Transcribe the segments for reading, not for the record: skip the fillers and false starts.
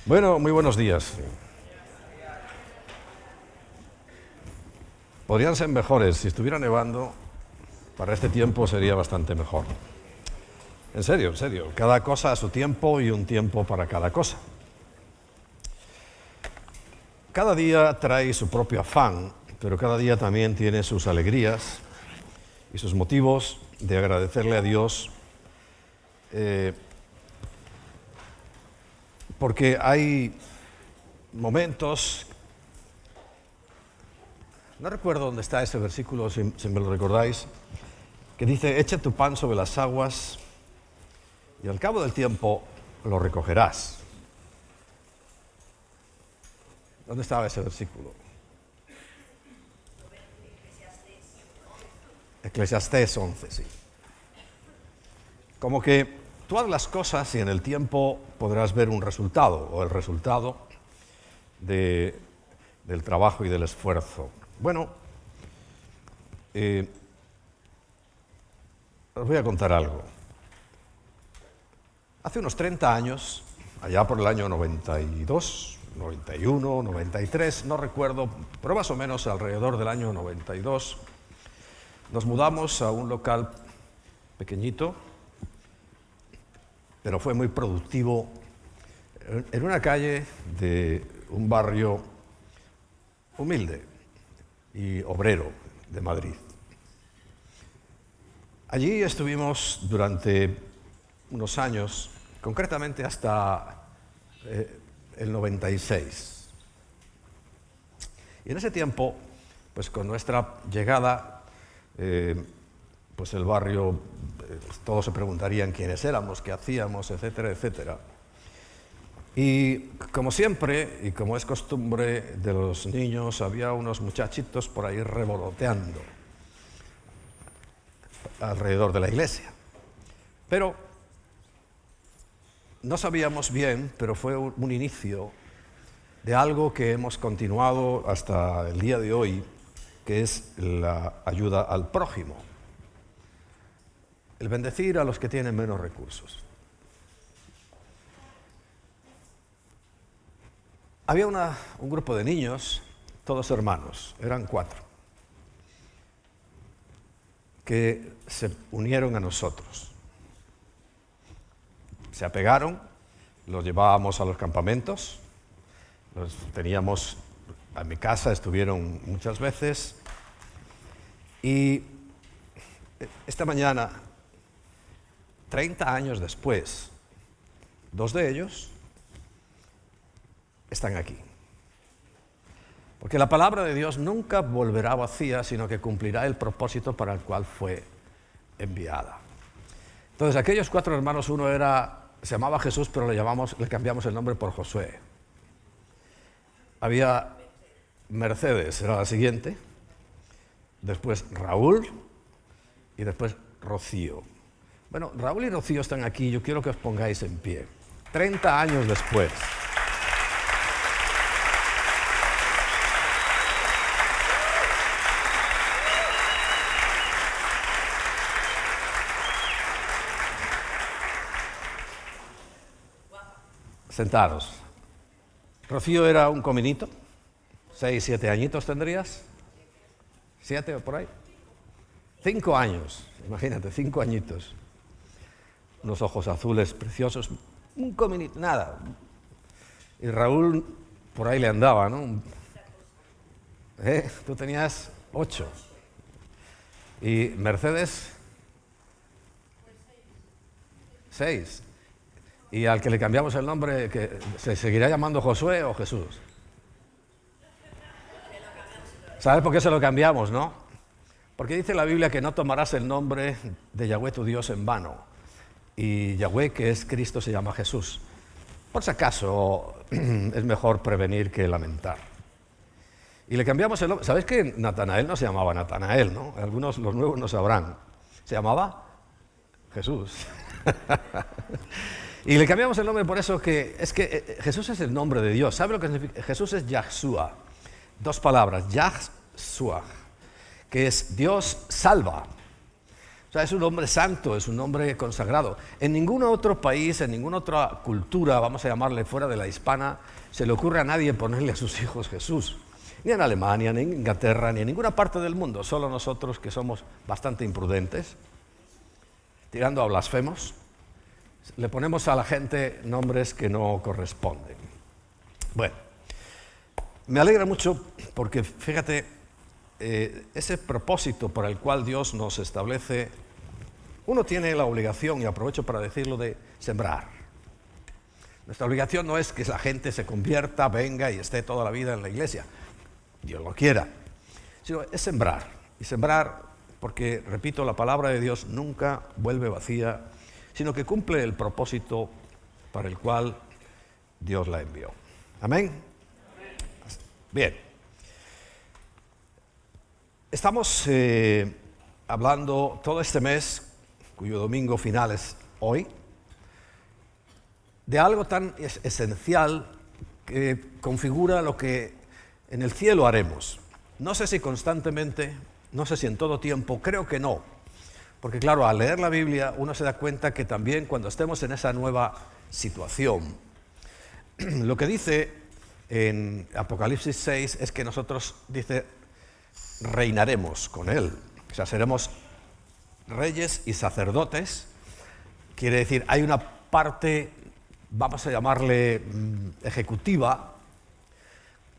Bueno, muy buenos días. Podrían ser mejores. Si estuviera nevando, para este tiempo sería bastante mejor. En serio, en serio. Cada cosa a su tiempo y un tiempo para cada cosa. Cada día trae su propio afán, pero cada día también tiene sus alegrías y sus motivos de agradecerle a Dios, porque hay momentos. No recuerdo dónde está ese versículo, si me lo recordáis, que dice: echa tu pan sobre las aguas y al cabo del tiempo lo recogerás. ¿Dónde estaba ese versículo? Eclesiastés 11, sí. Como que tú haz las cosas y en el tiempo podrás ver un resultado, o el resultado del trabajo y del esfuerzo. Bueno, os voy a contar algo. Hace unos 30 años, allá por el año 92, 91, 93, no recuerdo, pero más o menos alrededor del año 92, nos mudamos a un local pequeñito, pero fue muy productivo, en una calle de un barrio humilde y obrero de Madrid. Allí estuvimos durante unos años, concretamente hasta el 96. Y en ese tiempo, pues con nuestra llegada, pues el barrio, todos se preguntarían quiénes éramos, qué hacíamos, etcétera, etcétera. Y como siempre, y como es costumbre de los niños, había unos muchachitos por ahí revoloteando alrededor de la iglesia. Pero no sabíamos bien, pero fue un inicio de algo que hemos continuado hasta el día de hoy, que es la ayuda al prójimo, el bendecir a los que tienen menos recursos. Había un grupo de niños, todos hermanos, eran 4, que se unieron a nosotros. Se apegaron, los llevábamos a los campamentos, los teníamos a mi casa, estuvieron muchas veces. Y esta mañana, 30 años después, 2 de ellos están aquí. Porque la palabra de Dios nunca volverá vacía, sino que cumplirá el propósito para el cual fue enviada. Entonces, aquellos 4 hermanos, uno se llamaba Jesús, pero le cambiamos el nombre por Josué. Había Mercedes, era la siguiente, después Raúl y después Rocío. Bueno, Raúl y Rocío están aquí, yo quiero que os pongáis en pie. 30 años después. Sentados. Rocío era un cominito, 6, 7 añitos tendrías, 7 o por ahí. 5 años, imagínate, 5 añitos. Unos ojos azules preciosos, un cominito, nada. Y Raúl por ahí le andaba, ¿no? Tú tenías 8. Y Mercedes, 6. Y al que le cambiamos el nombre, que ¿se seguirá llamando Josué o Jesús? ¿Sabes por qué se lo cambiamos, no? Porque dice la Biblia que no tomarás el nombre de Yahweh tu Dios en vano. Y Yahweh, que es Cristo, se llama Jesús. Por si acaso, es mejor prevenir que lamentar. Y le cambiamos el nombre. ¿Sabéis que Natanael no se llamaba Natanael, no? Algunos, los nuevos, no sabrán. Se llamaba Jesús. Y le cambiamos el nombre por eso que Jesús es el nombre de Dios. ¿Sabe lo que significa? Jesús es Yahshua. 2 palabras, Yahshua, que es Dios salva. O sea, es un nombre santo, es un nombre consagrado. En ningún otro país, en ninguna otra cultura, vamos a llamarle fuera de la hispana, se le ocurre a nadie ponerle a sus hijos Jesús. Ni en Alemania, ni en Inglaterra, ni en ninguna parte del mundo. Solo nosotros, que somos bastante imprudentes, tirando a blasfemos, le ponemos a la gente nombres que no corresponden. Bueno, me alegra mucho porque, fíjate, ese propósito por el cual Dios nos establece, uno tiene la obligación, y aprovecho para decirlo, de sembrar. Nuestra obligación no es que la gente se convierta, venga y esté toda la vida en la iglesia, Dios lo quiera, sino es sembrar. Y sembrar porque, repito, la palabra de Dios nunca vuelve vacía, sino que cumple el propósito para el cual Dios la envió. ¿Amén? Bien. Estamos hablando todo este mes, cuyo domingo final es hoy, de algo tan esencial que configura lo que en el cielo haremos. No sé si constantemente, no sé si en todo tiempo, creo que no. Porque claro, al leer la Biblia uno se da cuenta que también cuando estemos en esa nueva situación, lo que dice en Apocalipsis 6 es que nosotros, dice, reinaremos con Él. O sea, seremos reyes y sacerdotes. Quiere decir, hay una parte, vamos a llamarle ejecutiva,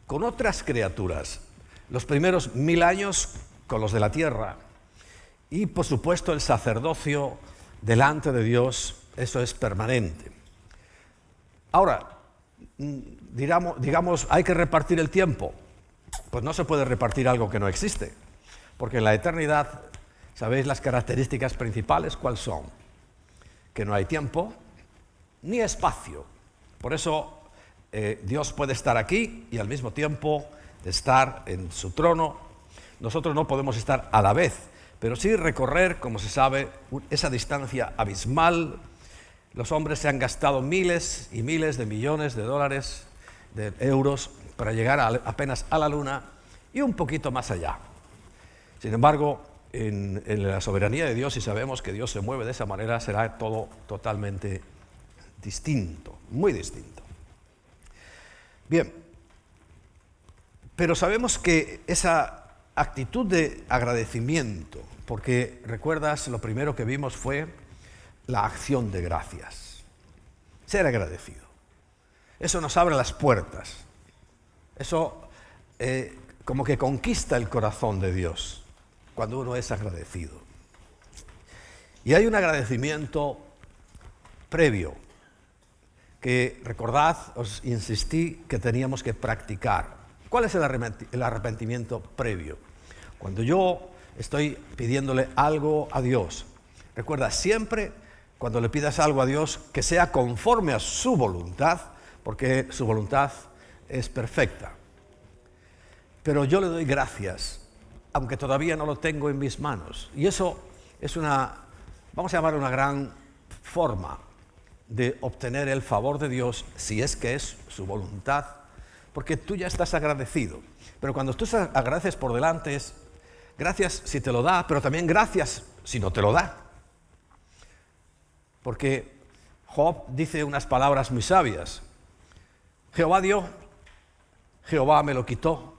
con otras criaturas. Los primeros 1000 años con los de la tierra. Y, por supuesto, el sacerdocio delante de Dios, eso es permanente. Ahora, digamos, ¿hay que repartir el tiempo? Pues no se puede repartir algo que no existe, porque en la eternidad, ¿sabéis las características principales cuáles son? Que no hay tiempo ni espacio. Por eso Dios puede estar aquí y al mismo tiempo estar en su trono. Nosotros no podemos estar a la vez, pero sí recorrer, como se sabe, esa distancia abismal. Los hombres se han gastado miles y miles de millones de dólares, de euros, para llegar apenas a la Luna y un poquito más allá. Sin embargo, en la soberanía de Dios, y sabemos que Dios se mueve de esa manera, será todo totalmente distinto, muy distinto. Bien, pero sabemos que esa actitud de agradecimiento, porque recuerdas, lo primero que vimos fue la acción de gracias, ser agradecido. Eso nos abre las puertas, eso como que conquista el corazón de Dios cuando uno es agradecido. Y hay un agradecimiento previo que, recordad, os insistí que teníamos que practicar. ¿Cuál es el arrepentimiento previo? Cuando yo estoy pidiéndole algo a Dios, recuerda siempre cuando le pidas algo a Dios que sea conforme a su voluntad, porque su voluntad es perfecta. Pero yo le doy gracias, aunque todavía no lo tengo en mis manos. Y eso es vamos a llamar una gran forma de obtener el favor de Dios, si es que es su voluntad, porque tú ya estás agradecido. Pero cuando tú agradeces por delante es gracias si te lo da, pero también gracias si no te lo da. Porque Job dice unas palabras muy sabias. Jehová dio, Jehová me lo quitó,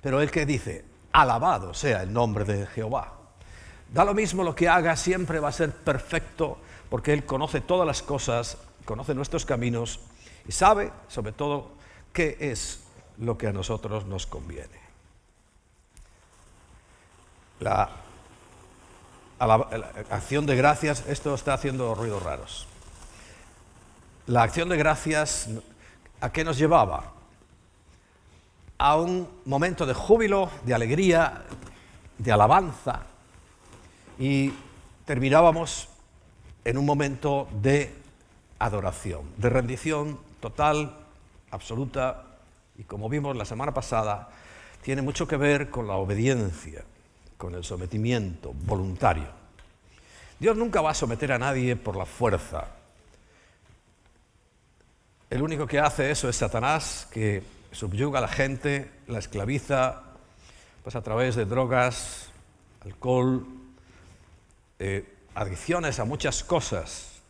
pero él que dice, alabado sea el nombre de Jehová. Da lo mismo lo que haga, siempre va a ser perfecto, porque él conoce todas las cosas, conoce nuestros caminos y sabe, sobre todo, qué es lo que a nosotros nos conviene. La acción de gracias, esto está haciendo ruidos raros. La acción de gracias, ¿a qué nos llevaba? A un momento de júbilo, de alegría, de alabanza, y terminábamos en un momento de adoración, de rendición total, absoluta, y como vimos la semana pasada, tiene mucho que ver con la obediencia, con el sometimiento voluntario. Dios nunca va a someter a nadie por la fuerza. El único que hace eso es Satanás, que subyuga a la gente, la esclaviza, pues a través de drogas, alcohol, adicciones a muchas cosas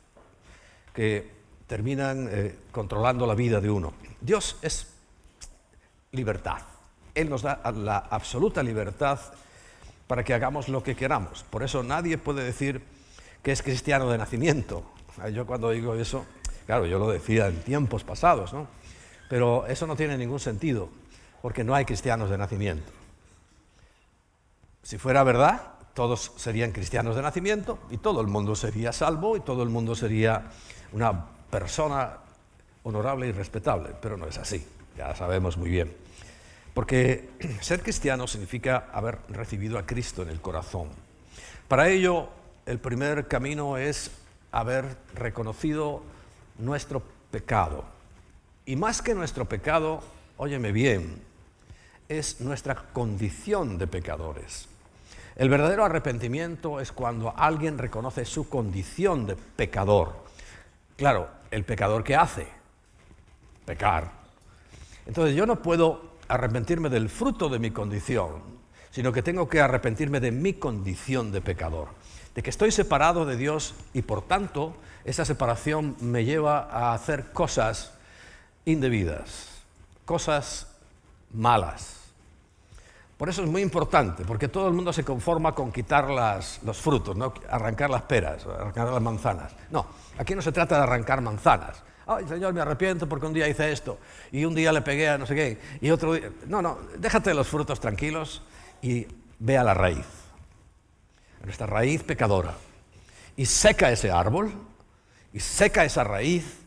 que terminan controlando la vida de uno. Dios es libertad. Él nos da la absoluta libertad para que hagamos lo que queramos. Por eso nadie puede decir que es cristiano de nacimiento. Yo cuando digo eso, claro, yo lo decía en tiempos pasados, ¿no? Pero eso no tiene ningún sentido, porque no hay cristianos de nacimiento. Si fuera verdad, todos serían cristianos de nacimiento y todo el mundo sería salvo y todo el mundo sería una persona honorable y respetable, pero no es así, ya sabemos muy bien. Porque ser cristiano significa haber recibido a Cristo en el corazón. Para ello, el primer camino es haber reconocido nuestro pecado. Y más que nuestro pecado, óyeme bien, es nuestra condición de pecadores. El verdadero arrepentimiento es cuando alguien reconoce su condición de pecador. Claro, el pecador ¿qué hace? Pecar. Entonces yo no puedo arrepentirme del fruto de mi condición, sino que tengo que arrepentirme de mi condición de pecador, de que estoy separado de Dios y por tanto esa separación me lleva a hacer cosas indebidas, cosas malas. Por eso es muy importante, porque todo el mundo se conforma con quitar los frutos, ¿no? Arrancar las peras, arrancar las manzanas. No, aquí no se trata de arrancar manzanas. Ay, Señor, me arrepiento porque un día hice esto, y un día le pegué a no sé qué, y otro día... No, déjate los frutos tranquilos y ve a la raíz, a nuestra raíz pecadora, y seca ese árbol, y seca esa raíz,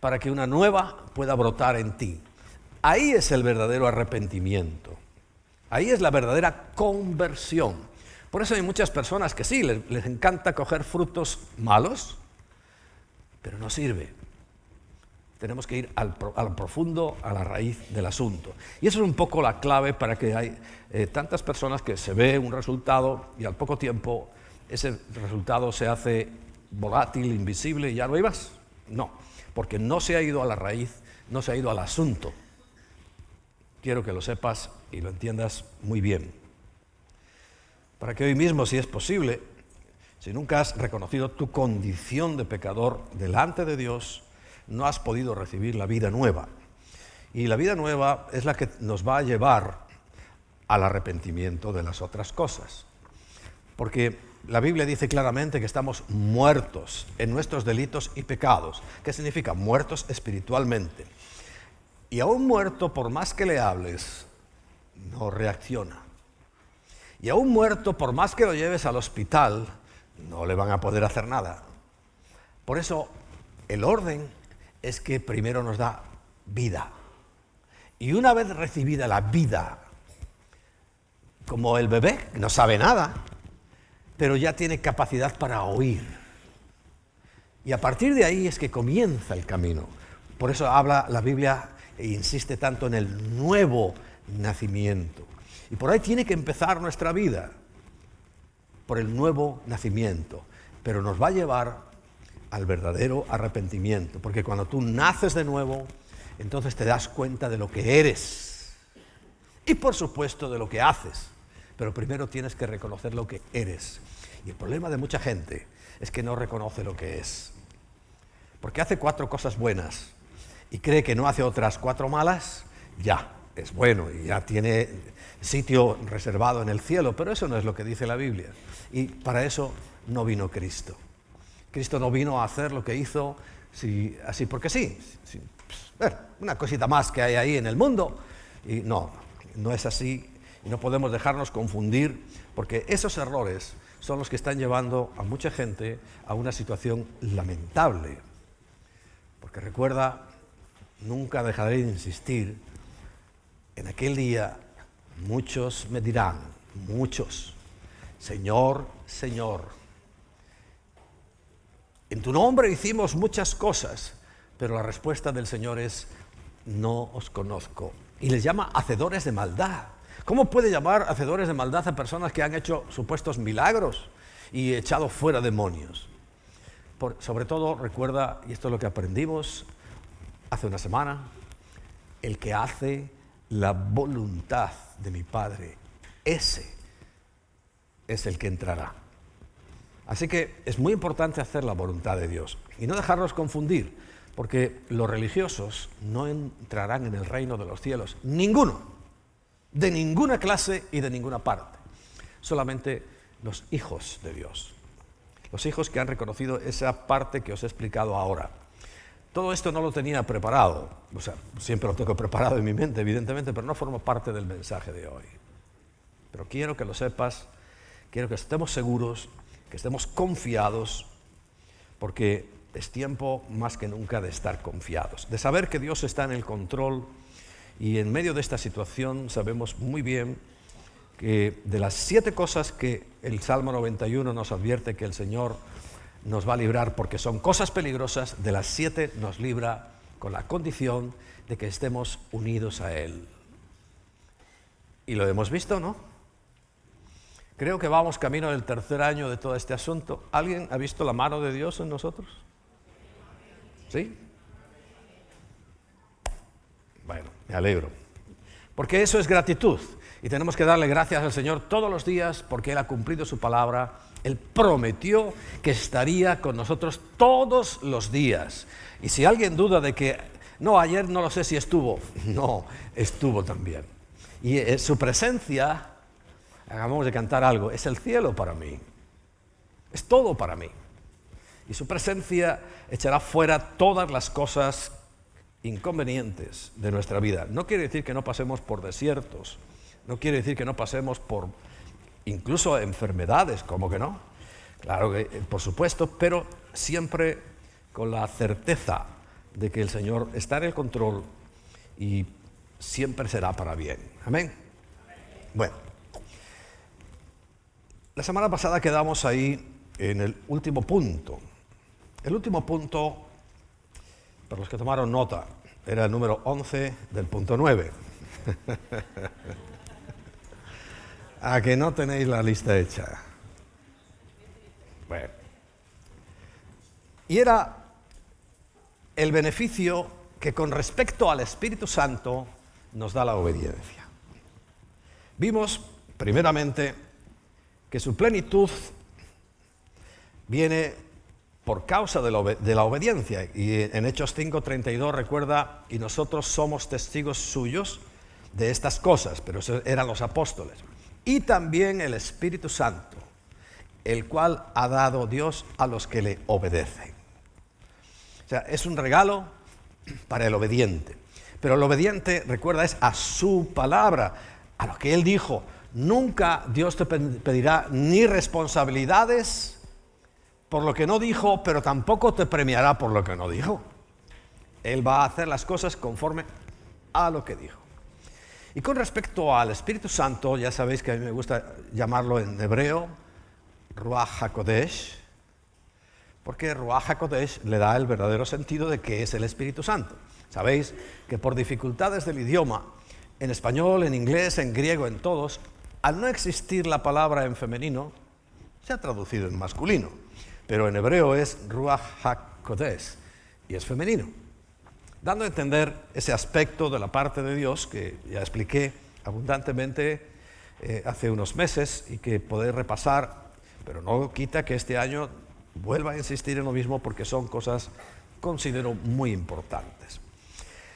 para que una nueva pueda brotar en ti. Ahí es el verdadero arrepentimiento. Ahí es la verdadera conversión. Por eso hay muchas personas que sí, les encanta coger frutos malos, pero no sirve. Tenemos que ir al profundo, a la raíz del asunto. Y eso es un poco la clave para que hay tantas personas que se ve un resultado y al poco tiempo ese resultado se hace volátil, invisible y ya no hay más. No, porque no se ha ido a la raíz, no se ha ido al asunto. Quiero que lo sepas y lo entiendas muy bien. Para que hoy mismo, si es posible, si nunca has reconocido tu condición de pecador delante de Dios, no has podido recibir la vida nueva. Y la vida nueva es la que nos va a llevar al arrepentimiento de las otras cosas. Porque la Biblia dice claramente que estamos muertos en nuestros delitos y pecados. ¿Qué significa? Muertos espiritualmente. Y a un muerto, por más que le hables, no reacciona. Y a un muerto, por más que lo lleves al hospital, no le van a poder hacer nada. Por eso, el orden es que primero nos da vida. Y una vez recibida la vida, como el bebé, no sabe nada, pero ya tiene capacidad para oír. Y a partir de ahí es que comienza el camino. Por eso habla la Biblia e insiste tanto en el nuevo nacimiento. Y por ahí tiene que empezar nuestra vida, por el nuevo nacimiento. Pero nos va a llevar al verdadero arrepentimiento, porque cuando tú naces de nuevo, entonces te das cuenta de lo que eres y por supuesto de lo que haces, pero primero tienes que reconocer lo que eres. Y el problema de mucha gente es que no reconoce lo que es, porque hace 4 cosas buenas y cree que no hace otras 4 malas, ya es bueno y ya tiene sitio reservado en el cielo, pero eso no es lo que dice la Biblia, y para eso no vino Cristo. Cristo no vino a hacer lo que hizo así porque sí. Una cosita más que hay ahí en el mundo. Y no es así. Y no podemos dejarnos confundir, porque esos errores son los que están llevando a mucha gente a una situación lamentable. Porque recuerda, nunca dejaré de insistir, en aquel día muchos me dirán, muchos, Señor, Señor, en tu nombre hicimos muchas cosas, pero la respuesta del Señor es, no os conozco. Y les llama hacedores de maldad. ¿Cómo puede llamar hacedores de maldad a personas que han hecho supuestos milagros y echado fuera demonios? Sobre todo, recuerda, y esto es lo que aprendimos hace una semana, el que hace la voluntad de mi Padre, ese es el que entrará. Así que es muy importante hacer la voluntad de Dios y no dejarnos confundir, porque los religiosos no entrarán en el reino de los cielos, ninguno, de ninguna clase y de ninguna parte, solamente los hijos de Dios, los hijos que han reconocido esa parte que os he explicado ahora. Todo esto no lo tenía preparado, o sea, siempre lo tengo preparado en mi mente, evidentemente, pero no forma parte del mensaje de hoy. Pero quiero que lo sepas, quiero que estemos seguros, que estemos confiados, porque es tiempo más que nunca de estar confiados, de saber que Dios está en el control, y en medio de esta situación sabemos muy bien que de las 7 cosas que el Salmo 91 nos advierte que el Señor nos va a librar porque son cosas peligrosas, de las 7 nos libra con la condición de que estemos unidos a Él. Y lo hemos visto, ¿no? Creo que vamos camino del tercer año de todo este asunto. ¿Alguien ha visto la mano de Dios en nosotros? ¿Sí? Bueno, me alegro. Porque eso es gratitud. Y tenemos que darle gracias al Señor todos los días porque Él ha cumplido su palabra. Él prometió que estaría con nosotros todos los días. Y si alguien duda de que, no, ayer no lo sé si estuvo, no, estuvo también. Y su presencia, acabamos de cantar algo, es el cielo para mí. Es todo para mí. Y su presencia echará fuera todas las cosas inconvenientes de nuestra vida. No quiere decir que no pasemos por desiertos, no quiere decir que no pasemos por incluso enfermedades, ¿cómo que no? Claro que, por supuesto, pero siempre con la certeza de que el Señor está en el control y siempre será para bien. Amén. Bueno, la semana pasada quedamos ahí en el último punto. El último punto, para los que tomaron nota, era el número 11 del punto 9. ¿A que no tenéis la lista hecha? Bueno. Y era el beneficio que con respecto al Espíritu Santo nos da la obediencia. Vimos, primeramente, que su plenitud viene por causa de la obediencia. Y en Hechos 5:32 recuerda, y nosotros somos testigos suyos de estas cosas, pero esos eran los apóstoles. Y también el Espíritu Santo, el cual ha dado Dios a los que le obedecen. O sea, es un regalo para el obediente. Pero el obediente, recuerda, es a su palabra, a lo que Él dijo. Nunca Dios te pedirá ni responsabilidades por lo que no dijo, pero tampoco te premiará por lo que no dijo. Él va a hacer las cosas conforme a lo que dijo. Y con respecto al Espíritu Santo, ya sabéis que a mí me gusta llamarlo en hebreo Ruach HaKodesh, porque Ruach HaKodesh le da el verdadero sentido de que es el Espíritu Santo. Sabéis que por dificultades del idioma, en español, en inglés, en griego, en todos, al no existir la palabra en femenino, se ha traducido en masculino, pero en hebreo es Ruach HaKodesh y es femenino, dando a entender ese aspecto de la parte de Dios que ya expliqué abundantemente hace unos meses y que podéis repasar, pero no quita que este año vuelva a insistir en lo mismo porque son cosas, considero, muy importantes.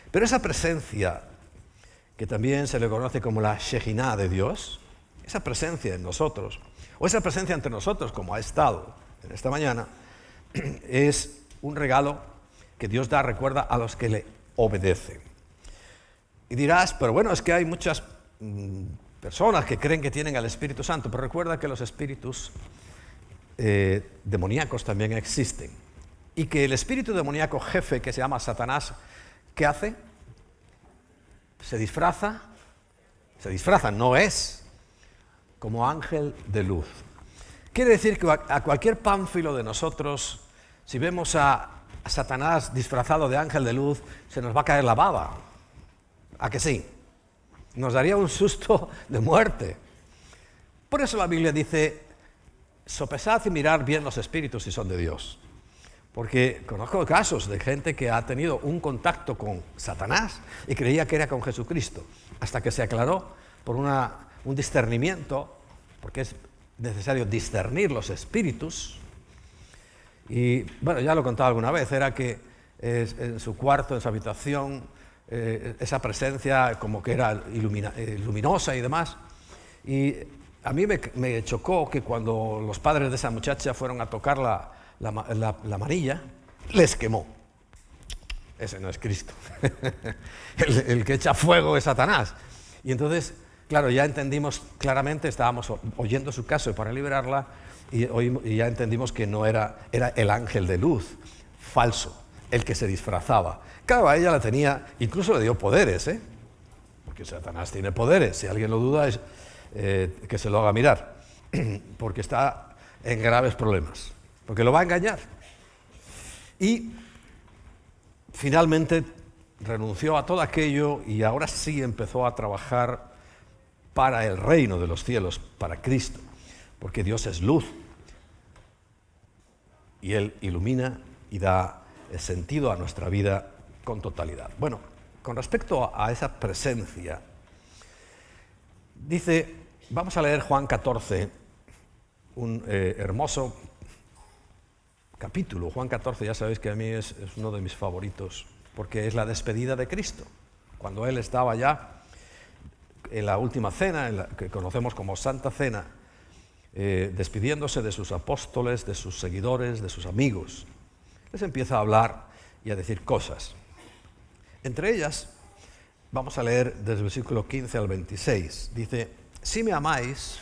Pero esa presencia, que también se le conoce como la Shejinah de Dios, esa presencia en nosotros, o esa presencia entre nosotros, como ha estado en esta mañana, es un regalo que Dios da, recuerda, a los que le obedecen. Y dirás, pero bueno, es que hay muchas personas que creen que tienen al Espíritu Santo, pero recuerda que los espíritus demoníacos también existen. Y que el espíritu demoníaco jefe, que se llama Satanás, ¿qué hace? Se disfraza, no es, como ángel de luz. Quiere decir que a cualquier pánfilo de nosotros, si vemos a Satanás disfrazado de ángel de luz, se nos va a caer la baba. ¿A que sí? Nos daría un susto de muerte. Por eso la Biblia dice, sopesad y mirad bien los espíritus si son de Dios. Porque conozco casos de gente que ha tenido un contacto con Satanás y creía que era con Jesucristo, hasta que se aclaró por un discernimiento, porque es necesario discernir los espíritus. Y bueno, ya lo he contado alguna vez, era que en su cuarto, en su habitación, esa presencia como que era luminosa y demás. Y a mí me chocó que cuando los padres de esa muchacha fueron a tocar la manilla, les quemó. Ese no es Cristo. El que echa fuego es Satanás. Y entonces, claro, ya entendimos claramente, estábamos oyendo su caso para liberarla, y ya entendimos que no era el ángel de luz, falso, el que se disfrazaba. Claro, a ella la tenía, incluso le dio poderes, porque Satanás tiene poderes. Si alguien lo duda, que se lo haga mirar, porque está en graves problemas, porque lo va a engañar. Y finalmente renunció a todo aquello y ahora sí empezó a trabajar para el reino de los cielos, para Cristo, porque Dios es luz y Él ilumina y da sentido a nuestra vida con totalidad. Bueno, con respecto a esa presencia, dice, vamos a leer Juan 14, un hermoso capítulo. Juan 14, ya sabéis que a mí es uno de mis favoritos, porque es la despedida de Cristo. Cuando Él estaba ya en la última cena, en la que conocemos como Santa Cena, despidiéndose de sus apóstoles, de sus seguidores, de sus amigos, les empieza a hablar y a decir cosas. Entre ellas, vamos a leer desde el versículo 15 al 26. Dice, si me amáis,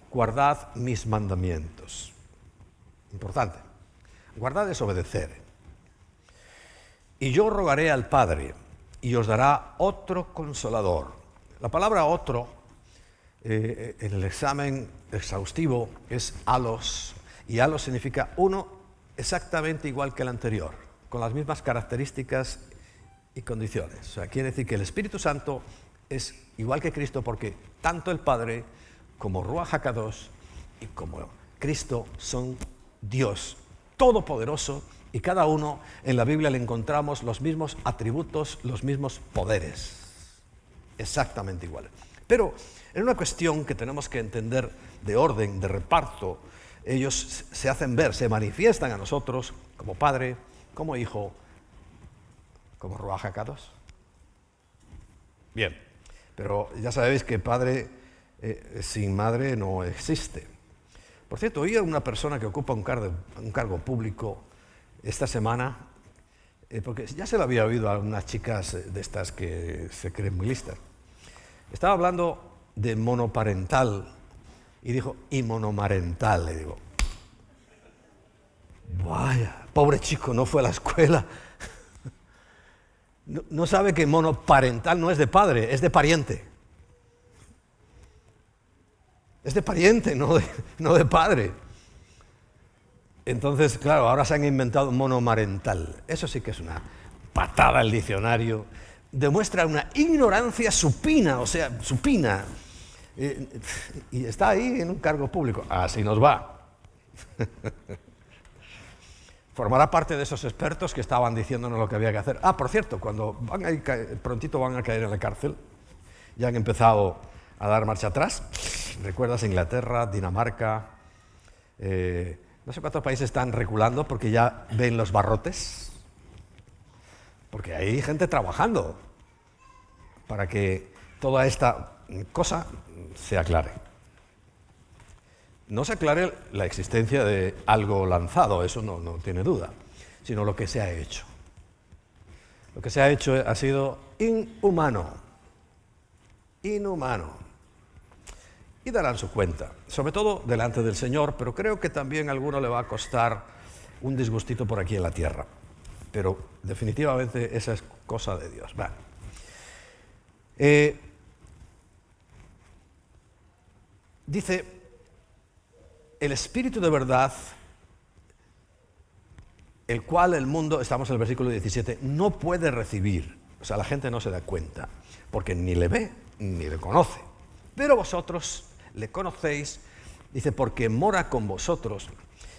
guardad mis mandamientos. Importante. Guardad es obedecer. Y yo rogaré al Padre, y os dará otro consolador. La palabra otro, en el examen exhaustivo, es alos, y alos significa uno exactamente igual que el anterior, con las mismas características y condiciones. O sea, quiere decir que el Espíritu Santo es igual que Cristo, porque tanto el Padre como Ruach HaKadosh y como Cristo son Dios todopoderoso, y cada uno en la Biblia le encontramos los mismos atributos, los mismos poderes, exactamente iguales. Pero en una cuestión que tenemos que entender de orden, de reparto, ellos se hacen ver, se manifiestan a nosotros como Padre, como Hijo, como Ruach HaKadosh. Bien, pero ya sabéis que Padre sin Madre no existe. Por cierto, oí a una persona que ocupa un cargo público esta semana, porque ya se lo había oído a unas chicas de estas que se creen muy listas. Estaba hablando de monoparental y dijo, y monomarental. Le digo, vaya, pobre chico, no fue a la escuela. No sabe que monoparental no es de padre, es de pariente. Es de pariente, no de padre. Entonces, claro, ahora se han inventado monomarental. Eso sí que es una patada al diccionario. Demuestra una ignorancia supina, o sea, supina. Y está ahí en un cargo público. Así nos va. Formará parte de esos expertos que estaban diciéndonos lo que había que hacer. Ah, por cierto, cuando prontito van a caer en la cárcel, ya han empezado a dar marcha atrás. ¿Recuerdas Inglaterra, Dinamarca? No sé cuántos países están reculando porque ya ven los barrotes. Porque hay gente trabajando para que toda esta cosa se aclare. No se aclare la existencia de algo lanzado, eso no tiene duda, sino lo que se ha hecho. Lo que se ha hecho ha sido inhumano. Y darán su cuenta, sobre todo delante del Señor, pero creo que también a alguno le va a costar un disgustito por aquí en la tierra. Pero definitivamente esa es cosa de Dios. Dice, el Espíritu de verdad, el cual el mundo, estamos en el versículo 17, no puede recibir. O sea, la gente no se da cuenta, porque ni le ve ni le conoce. Pero vosotros le conocéis, dice, porque mora con vosotros.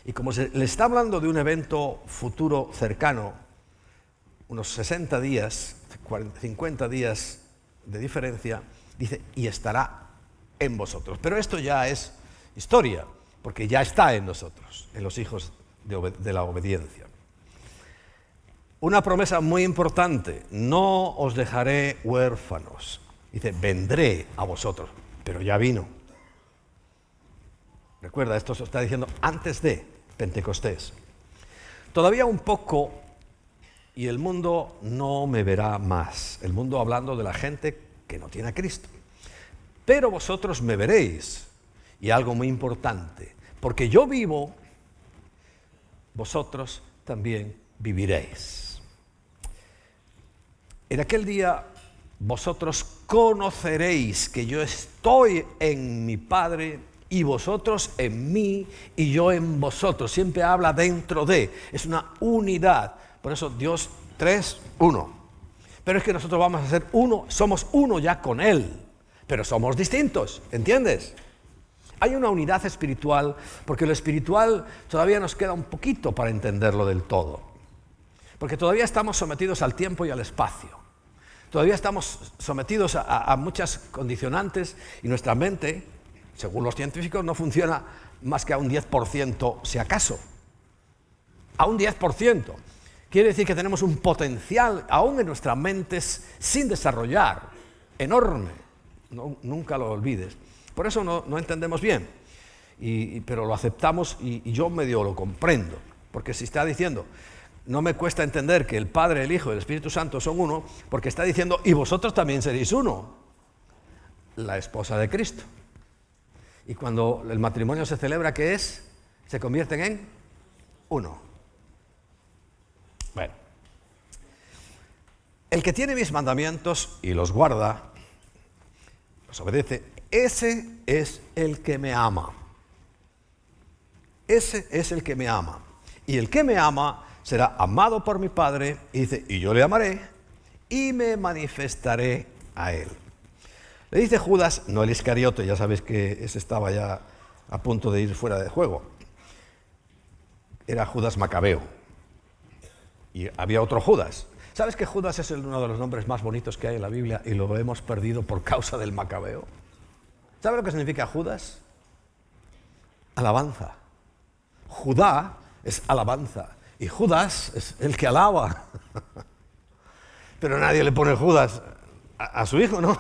Y como se le está hablando de un evento futuro cercano, unos 60 días, 50 días de diferencia, dice, y estará en vosotros. Pero esto ya es historia, porque ya está en nosotros, en los hijos de la obediencia. Una promesa muy importante: no os dejaré huérfanos. Dice, vendré a vosotros, pero ya vino. Recuerda, esto se está diciendo antes de Pentecostés. Todavía un poco y el mundo no me verá más. El mundo hablando de la gente que no tiene a Cristo. Pero vosotros me veréis. Y algo muy importante, porque yo vivo, vosotros también viviréis. En aquel día vosotros conoceréis que yo estoy en mi Padre y vosotros en mí y yo en vosotros. Siempre habla dentro de, es una unidad. Por eso Dios 3, 1. Pero es que nosotros vamos a ser uno, somos uno ya con Él, pero somos distintos, ¿entiendes? Hay una unidad espiritual, porque lo espiritual todavía nos queda un poquito para entenderlo del todo. Porque todavía estamos sometidos al tiempo y al espacio. Todavía estamos sometidos a muchas condicionantes y nuestra mente, según los científicos, no funciona más que a un 10%, si acaso. A un 10%. Quiere decir que tenemos un potencial aún en nuestras mentes sin desarrollar, enorme. No, nunca lo olvides. Por eso no entendemos bien, pero lo aceptamos y yo medio lo comprendo. Porque si está diciendo, no me cuesta entender que el Padre, el Hijo y el Espíritu Santo son uno, porque está diciendo, y vosotros también seréis uno, la esposa de Cristo. Y cuando el matrimonio se celebra, ¿qué es? Se convierten en uno. Bueno, el que tiene mis mandamientos y los guarda, los obedece, ese es el que me ama. Ese es el que me ama. Y el que me ama será amado por mi Padre, y dice, y yo le amaré y me manifestaré a él. Le dice Judas, no el Iscariote, ya sabéis que ese estaba ya a punto de ir fuera de juego. Era Judas Macabeo. Y había otro Judas. ¿Sabes que Judas es uno de los nombres más bonitos que hay en la Biblia y lo hemos perdido por causa del Macabeo? ¿Sabe lo que significa Judas? Alabanza. Judá es alabanza y Judas es el que alaba. Pero nadie le pone Judas a su hijo, ¿no?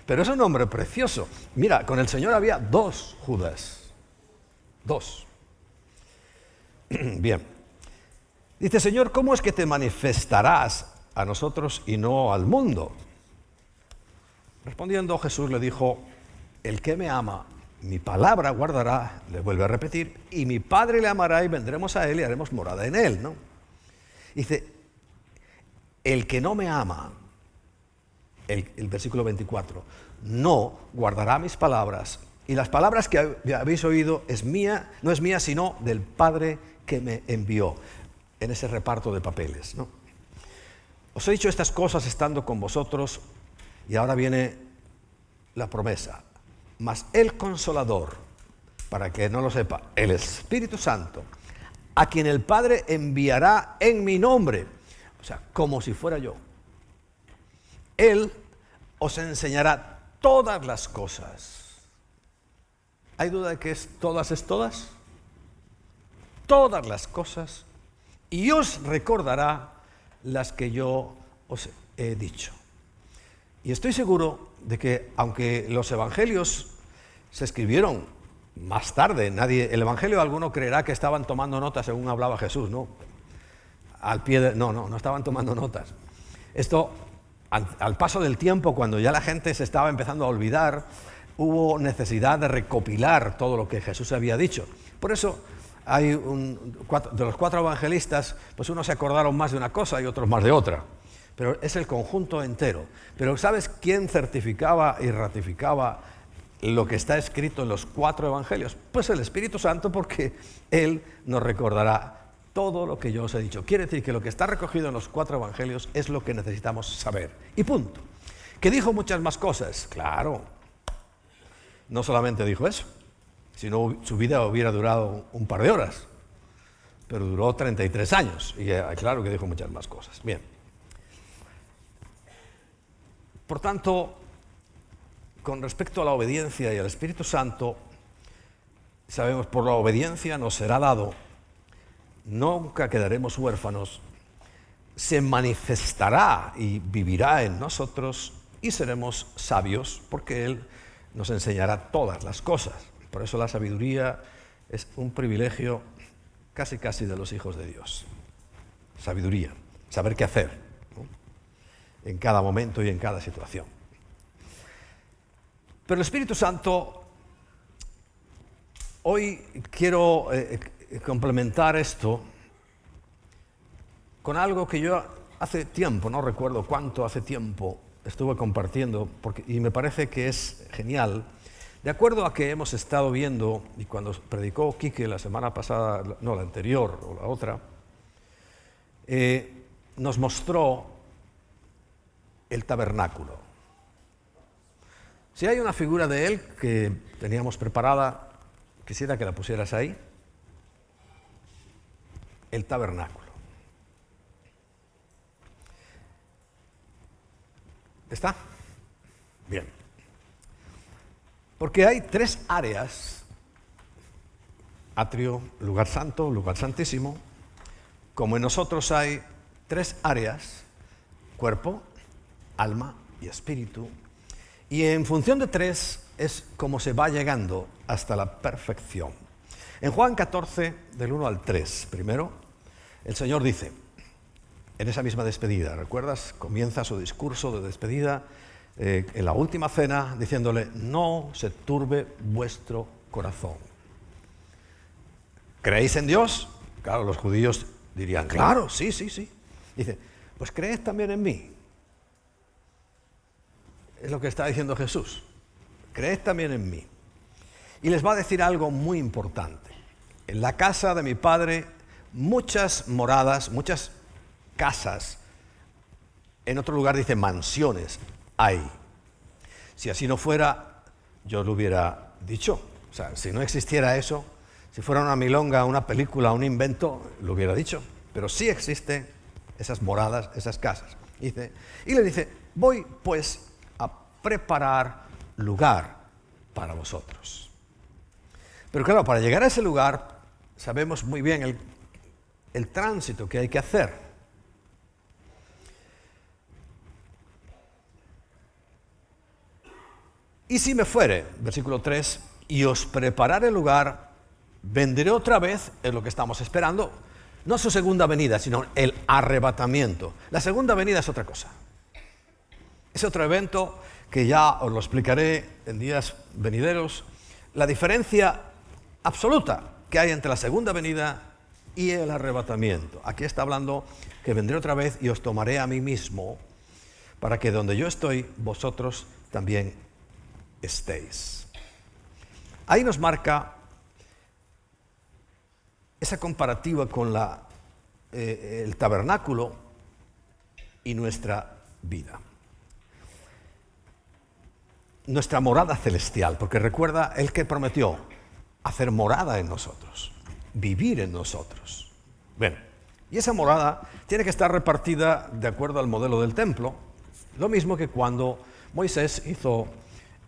Pero es un nombre precioso. Mira, con el Señor había 2 Judas. 2. Bien. Dice, Señor, ¿cómo es que te manifestarás a nosotros y no al mundo? Respondiendo, Jesús le dijo, el que me ama, mi palabra guardará, le vuelve a repetir, y mi Padre le amará y vendremos a él y haremos morada en él, ¿no? Dice, el que no me ama, el versículo 24, no guardará mis palabras, y las palabras que habéis oído no es mía, sino del Padre que me envió, en ese reparto de papeles, ¿no? Os he dicho estas cosas estando con vosotros, y ahora viene la promesa. Mas el Consolador, para que no lo sepa, el Espíritu Santo, a quien el Padre enviará en mi nombre, o sea, como si fuera yo, Él os enseñará todas las cosas. ¿Hay duda de que es todas? Todas las cosas, y os recordará las que yo os he dicho. Y estoy seguro de que, aunque los evangelios se escribieron más tarde, el evangelio alguno creerá que estaban tomando notas según hablaba Jesús, ¿no? No estaban tomando notas. Esto, al paso del tiempo, cuando ya la gente se estaba empezando a olvidar, hubo necesidad de recopilar todo lo que Jesús había dicho. Por eso, de los 4 evangelistas, pues unos se acordaron más de una cosa y otros más de otra. Pero es el conjunto entero. Pero ¿sabes quién certificaba y ratificaba lo que está escrito en los 4 evangelios? Pues el Espíritu Santo, porque Él nos recordará todo lo que yo os he dicho. Quiere decir que lo que está recogido en los 4 evangelios es lo que necesitamos saber. Y punto. ¿Que dijo muchas más cosas? Claro. No solamente dijo eso, sino su vida hubiera durado un par de horas. Pero duró 33 años. Y claro que dijo muchas más cosas. Bien. Por tanto, con respecto a la obediencia y al Espíritu Santo, sabemos por la obediencia nos será dado, nunca quedaremos huérfanos, se manifestará y vivirá en nosotros y seremos sabios porque Él nos enseñará todas las cosas. Por eso la sabiduría es un privilegio casi de los hijos de Dios. Sabiduría, saber qué hacer, ¿no?, en cada momento y en cada situación. Pero el Espíritu Santo, hoy quiero complementar esto con algo que yo hace tiempo, no recuerdo cuánto hace tiempo, estuve compartiendo, y me parece que es genial, de acuerdo a que hemos estado viendo, y cuando predicó Quique la semana pasada, no, la anterior o la otra, nos mostró el tabernáculo. Si hay una figura de él que teníamos preparada, quisiera que la pusieras ahí. El tabernáculo. ¿Está? Bien. Porque hay 3 áreas: atrio, lugar santo, lugar santísimo. Como en nosotros hay 3 áreas: cuerpo, alma y espíritu. Y en función de 3 es como se va llegando hasta la perfección. En Juan 14, del 1 al 3, primero, el Señor dice, en esa misma despedida, ¿recuerdas? Comienza su discurso de despedida en la última cena diciéndole: no se turbe vuestro corazón. ¿Creéis en Dios? Claro, los judíos dirían: claro, sí. Dice: pues creed también en mí. Es lo que está diciendo Jesús. Creed también en mí. Y les va a decir algo muy importante. En la casa de mi Padre muchas moradas, muchas casas. En otro lugar dice mansiones hay. Si así no fuera, yo lo hubiera dicho. O sea, si no existiera eso, si fuera una milonga, una película, un invento, lo hubiera dicho. Pero sí existen esas moradas, esas casas. Y le dice: voy pues a preparar lugar para vosotros. Pero claro, para llegar a ese lugar, sabemos muy bien el tránsito que hay que hacer. Y si me fuere, versículo 3, y os prepararé el lugar, vendré otra vez, es lo que estamos esperando, no su segunda venida, sino el arrebatamiento. La segunda venida es otra cosa. Es otro evento que ya os lo explicaré en días venideros. La diferencia absoluta que hay entre la segunda venida y el arrebatamiento. Aquí está hablando que vendré otra vez y os tomaré a mí mismo, para que donde yo estoy, vosotros también estéis. Ahí nos marca esa comparativa con el tabernáculo y nuestra vida. Nuestra morada celestial, porque recuerda, Él que prometió hacer morada en nosotros, vivir en nosotros. Bien, y esa morada tiene que estar repartida de acuerdo al modelo del templo, lo mismo que cuando Moisés hizo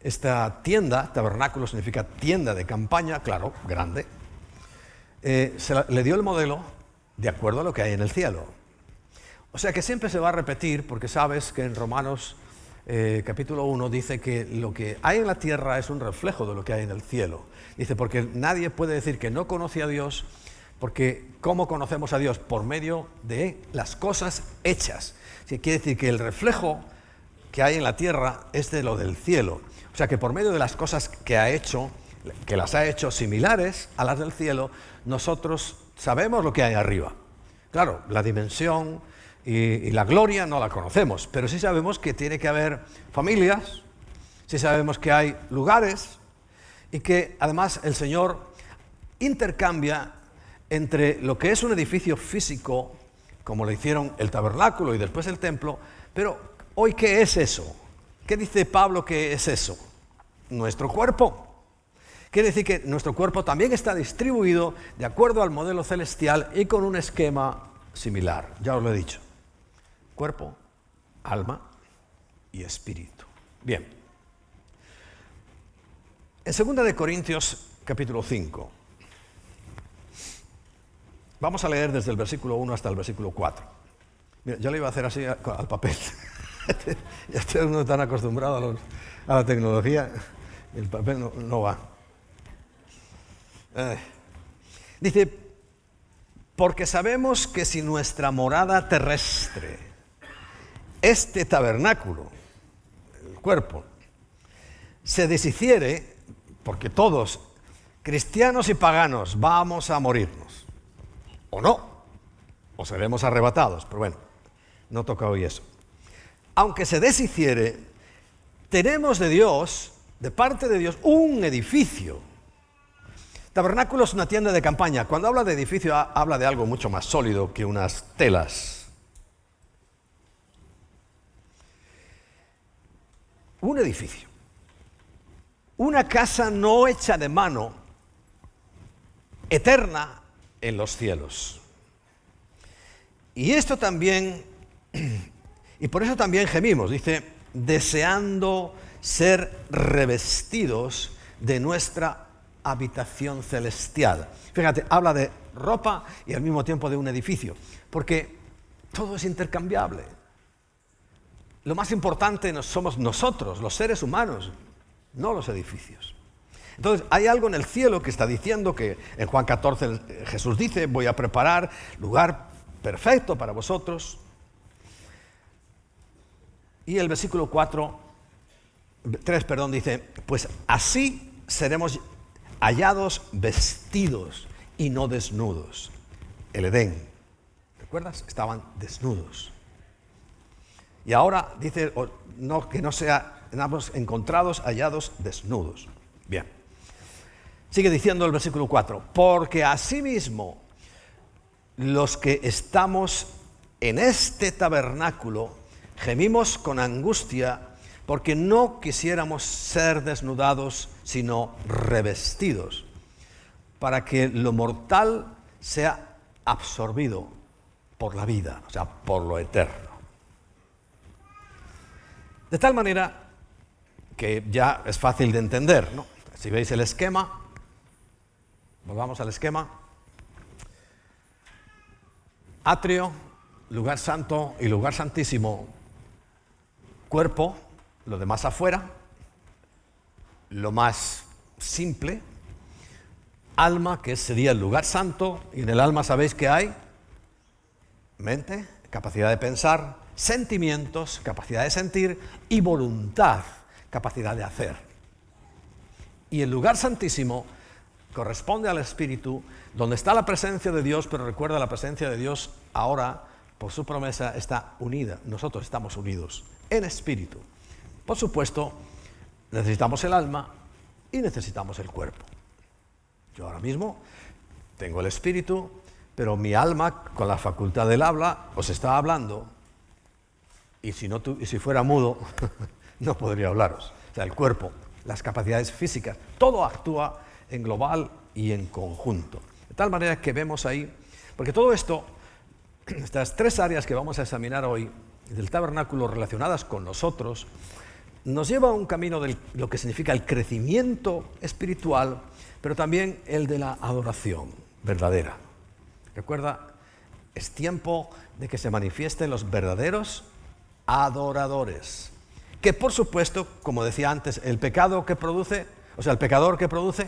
esta tienda. Tabernáculo significa tienda de campaña, claro, grande. Le dio el modelo de acuerdo a lo que hay en el cielo. O sea que siempre se va a repetir, porque sabes que en Romanos capítulo 1 dice que lo que hay en la tierra es un reflejo de lo que hay en el cielo. Dice, porque nadie puede decir que no conoce a Dios, porque ¿cómo conocemos a Dios? Por medio de las cosas hechas. Sí, quiere decir que el reflejo que hay en la tierra es de lo del cielo. O sea que por medio de las cosas que ha hecho, que las ha hecho similares a las del cielo, nosotros sabemos lo que hay arriba. Claro, la dimensión y la gloria no la conocemos, pero sí sabemos que tiene que haber familias, sí sabemos que hay lugares, y que además el Señor intercambia entre lo que es un edificio físico, como le hicieron el tabernáculo y después el templo, pero hoy, ¿qué es eso? ¿Qué dice Pablo que es eso? Nuestro cuerpo. Quiere decir que nuestro cuerpo también está distribuido de acuerdo al modelo celestial y con un esquema similar. Ya os lo he dicho. Cuerpo, alma y espíritu. Bien. En 2 de Corintios capítulo 5. Vamos a leer desde el versículo 1 hasta el versículo 4. Mira, yo le iba a hacer así al papel. Ya ustedes no están acostumbrados a la tecnología. El papel no va. Dice, porque sabemos que si nuestra morada terrestre, este tabernáculo, el cuerpo, se deshiciere, porque todos, cristianos y paganos, vamos a morirnos, o no, o seremos arrebatados, pero bueno, no toca hoy eso. Aunque se deshiciere, tenemos de Dios, de parte de Dios, un edificio. Tabernáculo es una tienda de campaña. Cuando habla de edificio, habla de algo mucho más sólido que unas telas. Un edificio. Una casa no hecha de mano, eterna en los cielos. Y esto también, y por eso también gemimos, dice, deseando ser revestidos de nuestra habitación celestial. Fíjate, habla de ropa y al mismo tiempo de un edificio, porque todo es intercambiable. Lo más importante somos nosotros, los seres humanos, no los edificios. Entonces, hay algo en el cielo que está diciendo que en Juan 14 Jesús dice, voy a preparar lugar perfecto para vosotros. Y el versículo 3, dice, pues así seremos hallados vestidos y no desnudos. El Edén, ¿recuerdas? Estaban desnudos. Y ahora dice, no, que no seamos encontrados hallados desnudos. Bien. Sigue diciendo el versículo 4, porque asimismo los que estamos en este tabernáculo gemimos con angustia porque no quisiéramos ser desnudados, sino revestidos, para que lo mortal sea absorbido por la vida, o sea, por lo eterno. De tal manera que ya es fácil de entender, ¿no? Si veis el esquema, volvamos al esquema. Atrio, lugar santo y lugar santísimo, cuerpo, lo demás afuera, lo más simple, alma, que sería el lugar santo, y en el alma sabéis que hay mente, capacidad de pensar, sentimientos, capacidad de sentir, y voluntad, capacidad de hacer. Y el lugar santísimo corresponde al Espíritu, donde está la presencia de Dios, pero recuerda, la presencia de Dios ahora, por su promesa, está unida. Nosotros estamos unidos en espíritu. Por supuesto, necesitamos el alma y necesitamos el cuerpo. Yo ahora mismo tengo el espíritu, pero mi alma, con la facultad del habla, os está hablando, y si fuera mudo, no podría hablaros. O sea, el cuerpo, las capacidades físicas, todo actúa en global y en conjunto. De tal manera que vemos ahí, porque todo esto, estas tres áreas que vamos a examinar hoy, del tabernáculo relacionadas con nosotros, nos lleva a un camino de lo que significa el crecimiento espiritual, pero también el de la adoración verdadera. Recuerda, es tiempo de que se manifiesten los verdaderos adoradores, que por supuesto, como decía antes, el pecado que produce, o sea, el pecador que produce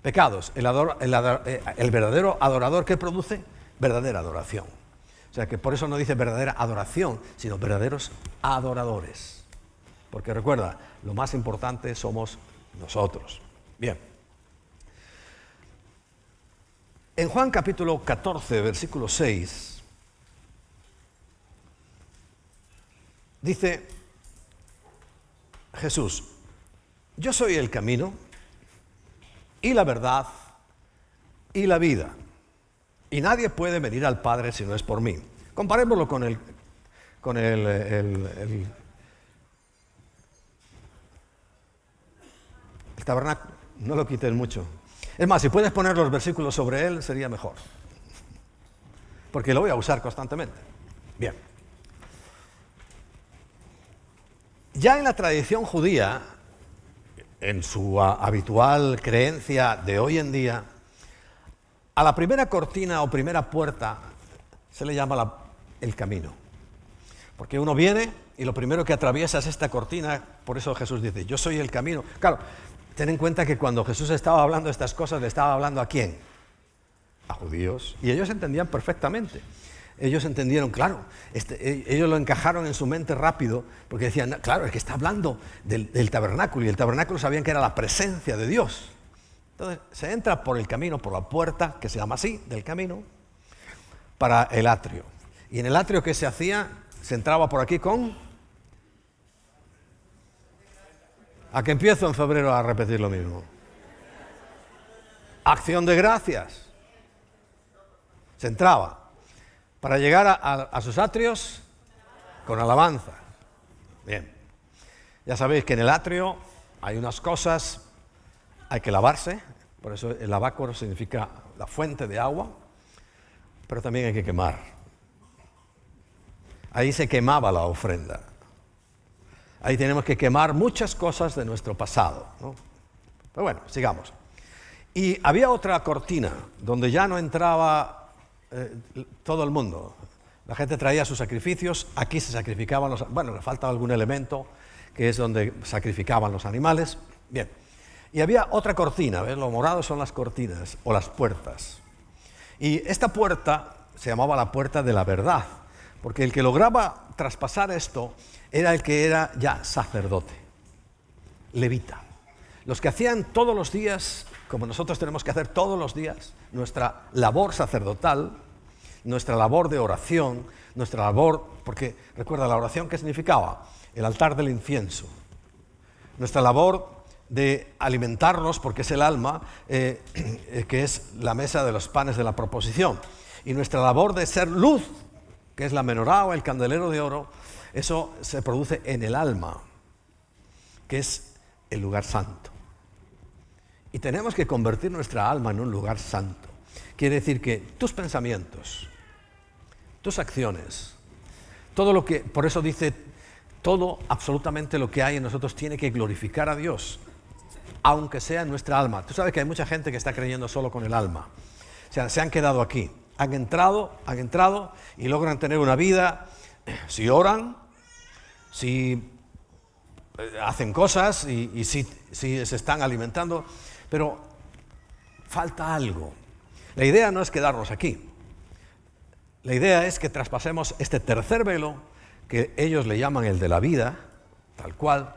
pecados, el verdadero adorador que produce verdadera adoración. O sea, que por eso no dice verdadera adoración, sino verdaderos adoradores. Porque recuerda, lo más importante somos nosotros. Bien. En Juan capítulo 14, versículo 6, dice Jesús, yo soy el camino y la verdad y la vida, y nadie puede venir al Padre si no es por mí. Comparémoslo con el tabernáculo, no lo quiten mucho. Es más, si puedes poner los versículos sobre él, sería mejor, porque lo voy a usar constantemente. Bien. Ya en la tradición judía, en su habitual creencia de hoy en día, a la primera cortina o primera puerta se le llama el camino. Porque uno viene y lo primero que atraviesa es esta cortina, por eso Jesús dice, yo soy el camino. Claro, ten en cuenta que cuando Jesús estaba hablando estas cosas, ¿le estaba hablando a quién? A judíos. Y ellos entendían perfectamente. Ellos entendieron, claro, ellos lo encajaron en su mente rápido, porque decían, claro, es que está hablando del tabernáculo, y el tabernáculo sabían que era la presencia de Dios. Entonces se entra por el camino, por la puerta, que se llama así, del camino, para el atrio. Y en el atrio, ¿qué se hacía? Se entraba por aquí con... ¿A qué empiezo en febrero a repetir lo mismo? Acción de gracias. Se entraba para llegar a sus atrios con alabanza. Bien, ya sabéis que en el atrio hay unas cosas, hay que lavarse, por eso el lavacro significa la fuente de agua, pero también hay que quemar. Ahí se quemaba la ofrenda. Ahí tenemos que quemar muchas cosas de nuestro pasado, ¿no? Pero bueno, sigamos. Y había otra cortina donde ya no entraba todo el mundo. La gente traía sus sacrificios, aquí se sacrificaban bueno, le falta algún elemento, que es donde sacrificaban los animales. Bien, y había otra cortina, ¿ves? Lo morado son las cortinas o las puertas. Y esta puerta se llamaba la puerta de la verdad, porque el que lograba traspasar esto era el que era ya sacerdote, levita. Los que hacían todos los días, como nosotros tenemos que hacer todos los días, nuestra labor sacerdotal, nuestra labor de oración, nuestra labor, porque recuerda la oración, ¿qué significaba? El altar del incienso. Nuestra labor de alimentarnos, porque es el alma, que es la mesa de los panes de la proposición. Y nuestra labor de ser luz, que es la menorá o el candelero de oro, eso se produce en el alma, que es el lugar santo. Y tenemos que convertir nuestra alma en un lugar santo. Quiere decir que tus pensamientos, tus acciones, todo lo que, por eso dice, todo, absolutamente lo que hay en nosotros tiene que glorificar a Dios, aunque sea en nuestra alma. Tú sabes que hay mucha gente que está creyendo solo con el alma. O sea, se han quedado aquí, han entrado y logran tener una vida, si oran, si hacen cosas y si se están alimentando, pero falta algo. La idea no es quedarnos aquí. La idea es que traspasemos este tercer velo, que ellos le llaman el de la vida, tal cual.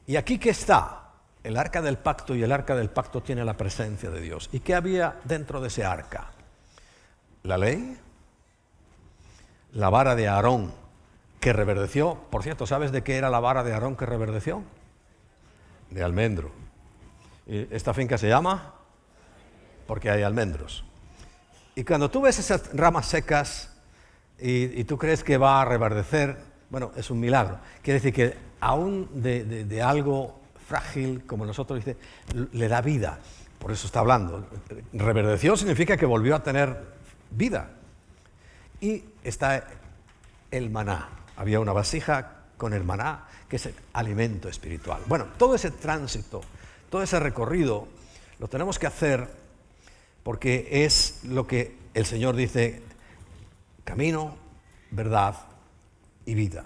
Y aquí que está el arca del pacto, y el arca del pacto tiene la presencia de Dios. ¿Y qué había dentro de ese arca? La ley, la vara de Aarón que reverdeció. Por cierto, ¿sabes de qué era la vara de Aarón que reverdeció? De almendro. ¿Y esta finca se llama? Porque hay almendros. Y cuando tú ves esas ramas secas y tú crees que va a reverdecer, bueno, es un milagro. Quiere decir que aún de algo frágil, como nosotros dice, le da vida. Por eso está hablando. Reverdeció significa que volvió a tener vida. Y está el maná. Había una vasija con el maná, que es el alimento espiritual. Bueno, todo ese tránsito, todo ese recorrido, lo tenemos que hacer porque es lo que el Señor dice, camino, verdad y vida.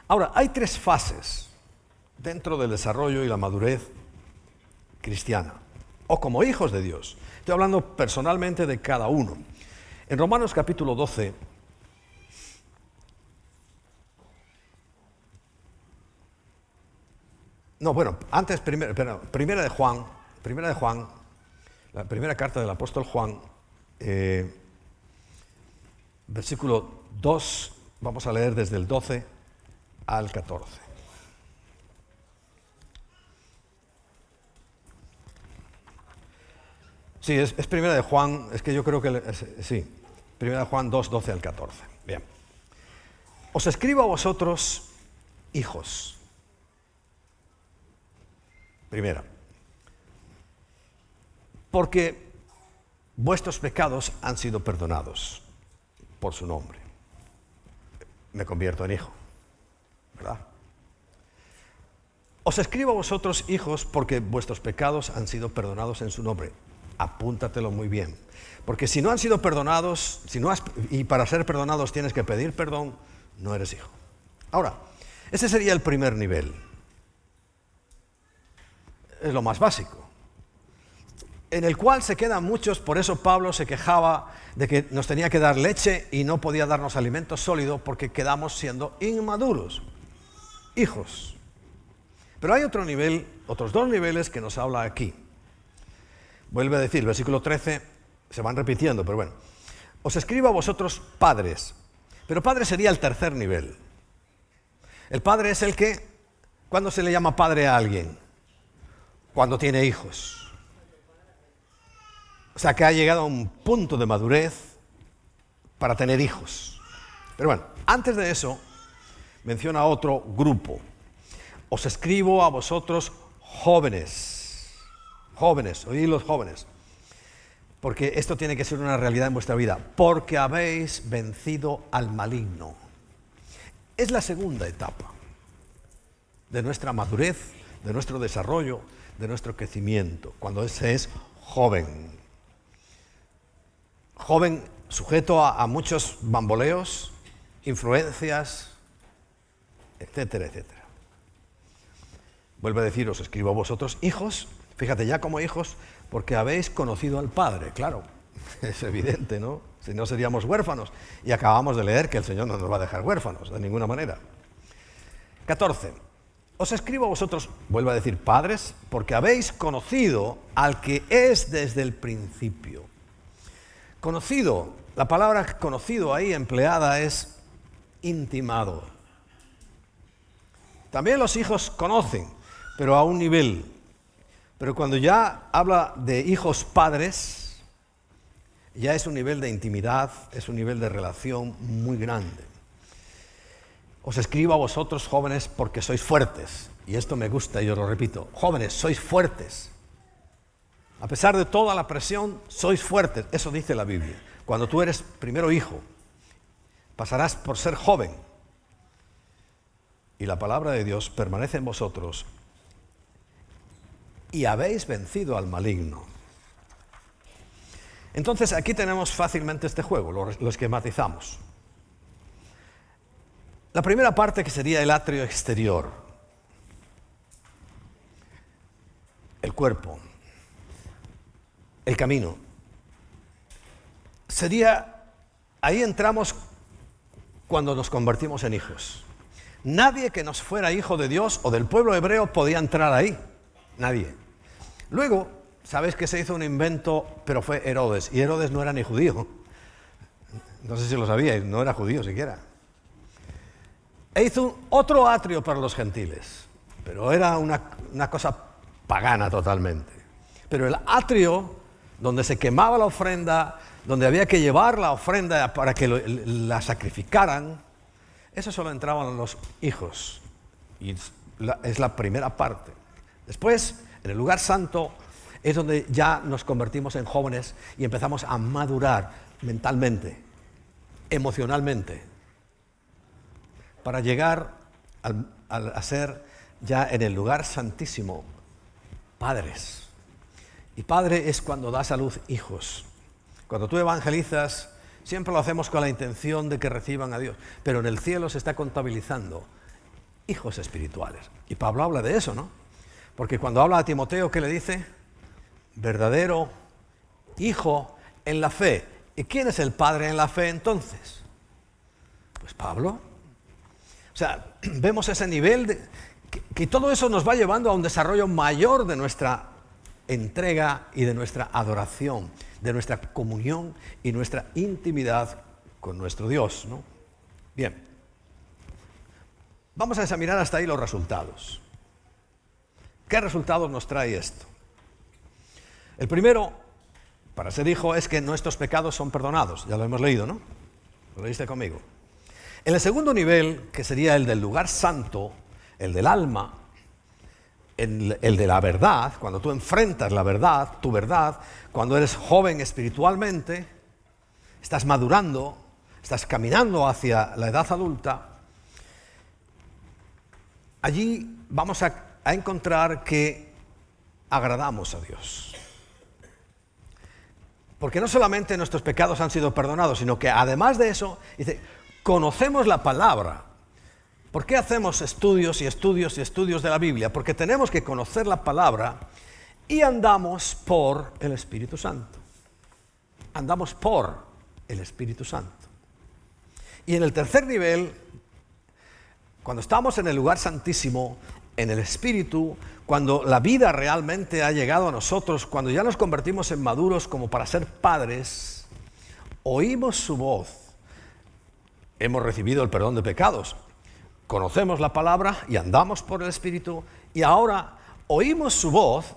Ahora, hay tres fases dentro del desarrollo y la madurez cristiana, o como hijos de Dios. Estoy hablando personalmente de cada uno. En Romanos capítulo 12, no, bueno, antes, primera de Juan, la primera carta del apóstol Juan, versículo 2, vamos a leer desde el 12 al 14. Sí, es primera de Juan, es que yo creo que, sí, primera de Juan 2, 12 al 14. Bien. Os escribo a vosotros, hijos. Primera. Porque vuestros pecados han sido perdonados por su nombre. Me convierto en hijo, ¿verdad? Os escribo a vosotros, hijos, porque vuestros pecados han sido perdonados en su nombre. Apúntatelo muy bien. Porque si no han sido perdonados, y para ser perdonados tienes que pedir perdón, no eres hijo. Ahora, ese sería el primer nivel. Es lo más básico. En el cual se quedan muchos, por eso Pablo se quejaba de que nos tenía que dar leche y no podía darnos alimento sólido porque quedamos siendo inmaduros, hijos. Pero hay otro nivel, otros dos niveles que nos habla aquí. Vuelve a decir, versículo 13, se van repitiendo, pero bueno. Os escribo a vosotros padres, pero padre sería el tercer nivel. El padre es el que, ¿cuándo se le llama padre a alguien? Cuando tiene hijos. O sea, que ha llegado a un punto de madurez para tener hijos. Pero bueno, antes de eso, menciona otro grupo. Os escribo a vosotros jóvenes. Jóvenes, oíd los jóvenes. Porque esto tiene que ser una realidad en vuestra vida. Porque habéis vencido al maligno. Es la segunda etapa de nuestra madurez, de nuestro desarrollo, de nuestro crecimiento. Cuando se es joven. Joven sujeto a muchos bamboleos, influencias, etcétera, etcétera. Vuelve a decir, os escribo a vosotros hijos, fíjate ya como hijos, porque habéis conocido al Padre, claro, es evidente, ¿no? Si no seríamos huérfanos. Y acabamos de leer que el Señor no nos va a dejar huérfanos, de ninguna manera. 14. Os escribo a vosotros, vuelve a decir padres, porque habéis conocido al que es desde el principio. Conocido, la palabra conocido ahí empleada es intimado. También los hijos conocen, pero a un nivel. Pero cuando ya habla de hijos padres, ya es un nivel de intimidad, es un nivel de relación muy grande. Os escribo a vosotros jóvenes porque sois fuertes. Y esto me gusta y os lo repito. Jóvenes, sois fuertes. A pesar de toda la presión, sois fuertes. Eso dice la Biblia. Cuando tú eres primero hijo, pasarás por ser joven. Y la palabra de Dios permanece en vosotros. Y habéis vencido al maligno. Entonces aquí tenemos fácilmente este juego, lo esquematizamos. La primera parte que sería el atrio exterior. El cuerpo. El camino. Ahí entramos cuando nos convertimos en hijos. Nadie que nos fuera hijo de Dios o del pueblo hebreo podía entrar ahí. Nadie. Luego, ¿sabes que se hizo un invento? Pero fue Herodes. Y Herodes no era ni judío. No sé si lo sabíais, no era judío siquiera. E hizo otro atrio para los gentiles. Pero era una cosa pagana totalmente. Pero el atrio, donde se quemaba la ofrenda, donde había que llevar la ofrenda para que la sacrificaran, eso solo entraban los hijos. Y es la primera parte. Después, en el lugar santo, es donde ya nos convertimos en jóvenes y empezamos a madurar mentalmente, emocionalmente, para llegar a ser ya en el lugar santísimo padres. Y padre es cuando das a luz hijos. Cuando tú evangelizas, siempre lo hacemos con la intención de que reciban a Dios, pero en el cielo se está contabilizando hijos espirituales. Y Pablo habla de eso, ¿no? Porque cuando habla a Timoteo, ¿qué le dice? Verdadero hijo en la fe. ¿Y quién es el padre en la fe entonces? Pues Pablo. O sea, vemos ese nivel que todo eso nos va llevando a un desarrollo mayor de nuestra entrega y de nuestra adoración, de nuestra comunión y nuestra intimidad con nuestro Dios, ¿no? Bien. Vamos a examinar hasta ahí los resultados. ¿Qué resultados nos trae esto? El primero, para ser hijo, es que nuestros pecados son perdonados. Ya lo hemos leído, ¿no? ¿Lo leíste conmigo? En el segundo nivel, que sería el del lugar santo, el del alma, el de la verdad, cuando tú enfrentas la verdad, tu verdad, cuando eres joven espiritualmente, estás madurando, estás caminando hacia la edad adulta, allí vamos a a encontrar que agradamos a Dios. Porque no solamente nuestros pecados han sido perdonados, sino que además de eso, dice, conocemos la palabra. ¿Por qué hacemos estudios y estudios y estudios de la Biblia? Porque tenemos que conocer la palabra y andamos por el Espíritu Santo. Andamos por el Espíritu Santo. Y en el tercer nivel, cuando estamos en el lugar santísimo, en el Espíritu, cuando la vida realmente ha llegado a nosotros, cuando ya nos convertimos en maduros como para ser padres, oímos su voz, hemos recibido el perdón de pecados, conocemos la palabra y andamos por el Espíritu, y ahora oímos su voz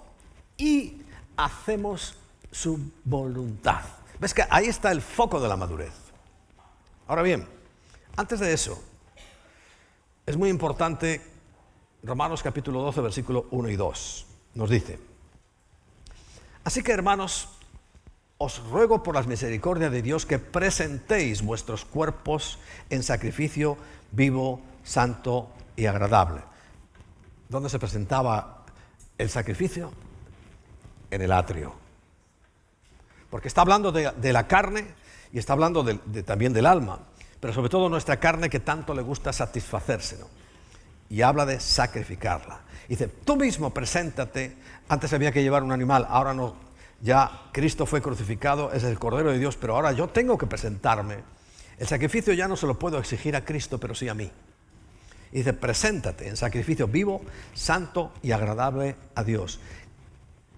y hacemos su voluntad. ¿Ves que ahí está el foco de la madurez? Ahora bien, antes de eso, es muy importante. Romanos capítulo 12, versículo 1 y 2, nos dice: así que, hermanos, os ruego por las misericordias de Dios que presentéis vuestros cuerpos en sacrificio vivo, santo y agradable. ¿Dónde se presentaba el sacrificio? En el atrio. Porque está hablando de la carne y está hablando también del alma, pero sobre todo nuestra carne que tanto le gusta satisfacerse, ¿no? Y habla de sacrificarla. Dice, tú mismo preséntate. Antes había que llevar un animal, ahora no. Ya Cristo fue crucificado, es el Cordero de Dios, pero ahora yo tengo que presentarme. El sacrificio ya no se lo puedo exigir a Cristo, pero sí a mí. Y dice, preséntate en sacrificio vivo, santo y agradable a Dios,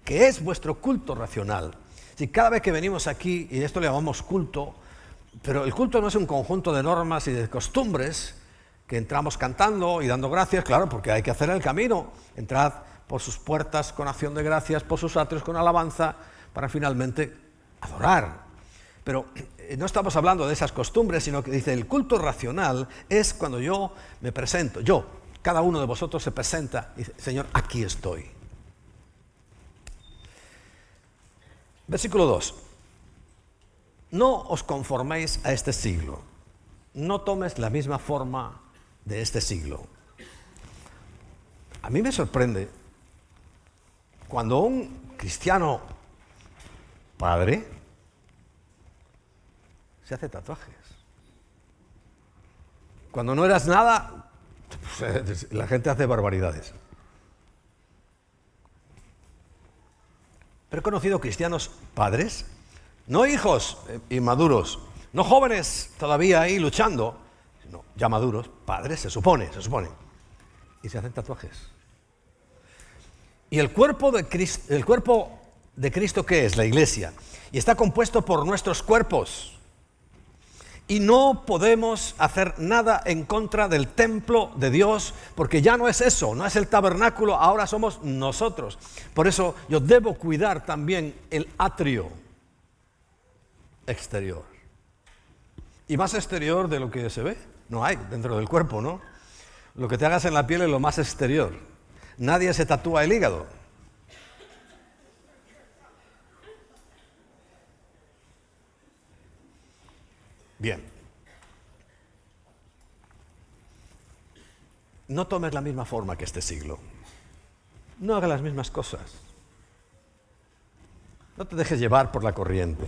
que es vuestro culto racional. Si cada vez que venimos aquí, y esto le llamamos culto, pero el culto no es un conjunto de normas y de costumbres, que entramos cantando y dando gracias, claro, porque hay que hacer el camino. Entrad por sus puertas con acción de gracias, por sus atrios con alabanza, para finalmente adorar. Pero no estamos hablando de esas costumbres, sino que dice, el culto racional es cuando yo me presento, cada uno de vosotros se presenta y dice, Señor, aquí estoy. Versículo 2. No os conforméis a este siglo, no tomes la misma forma de este siglo. A mí me sorprende cuando un cristiano padre se hace tatuajes. Cuando no eras nada, pues, la gente hace barbaridades. Pero he conocido cristianos padres, no hijos inmaduros, no jóvenes todavía ahí luchando, no, ya maduros, padres, se supone, y se hacen tatuajes. ¿Y el cuerpo de Cristo qué es? La iglesia. Y está compuesto por nuestros cuerpos. Y no podemos hacer nada en contra del templo de Dios, porque ya no es eso, no es el tabernáculo, ahora somos nosotros. Por eso yo debo cuidar también el atrio exterior. Y más exterior de lo que se ve no hay dentro del cuerpo, ¿no? Lo que te hagas en la piel es lo más exterior. Nadie se tatúa el hígado. Bien. No tomes la misma forma que este siglo. No hagas las mismas cosas. No te dejes llevar por la corriente.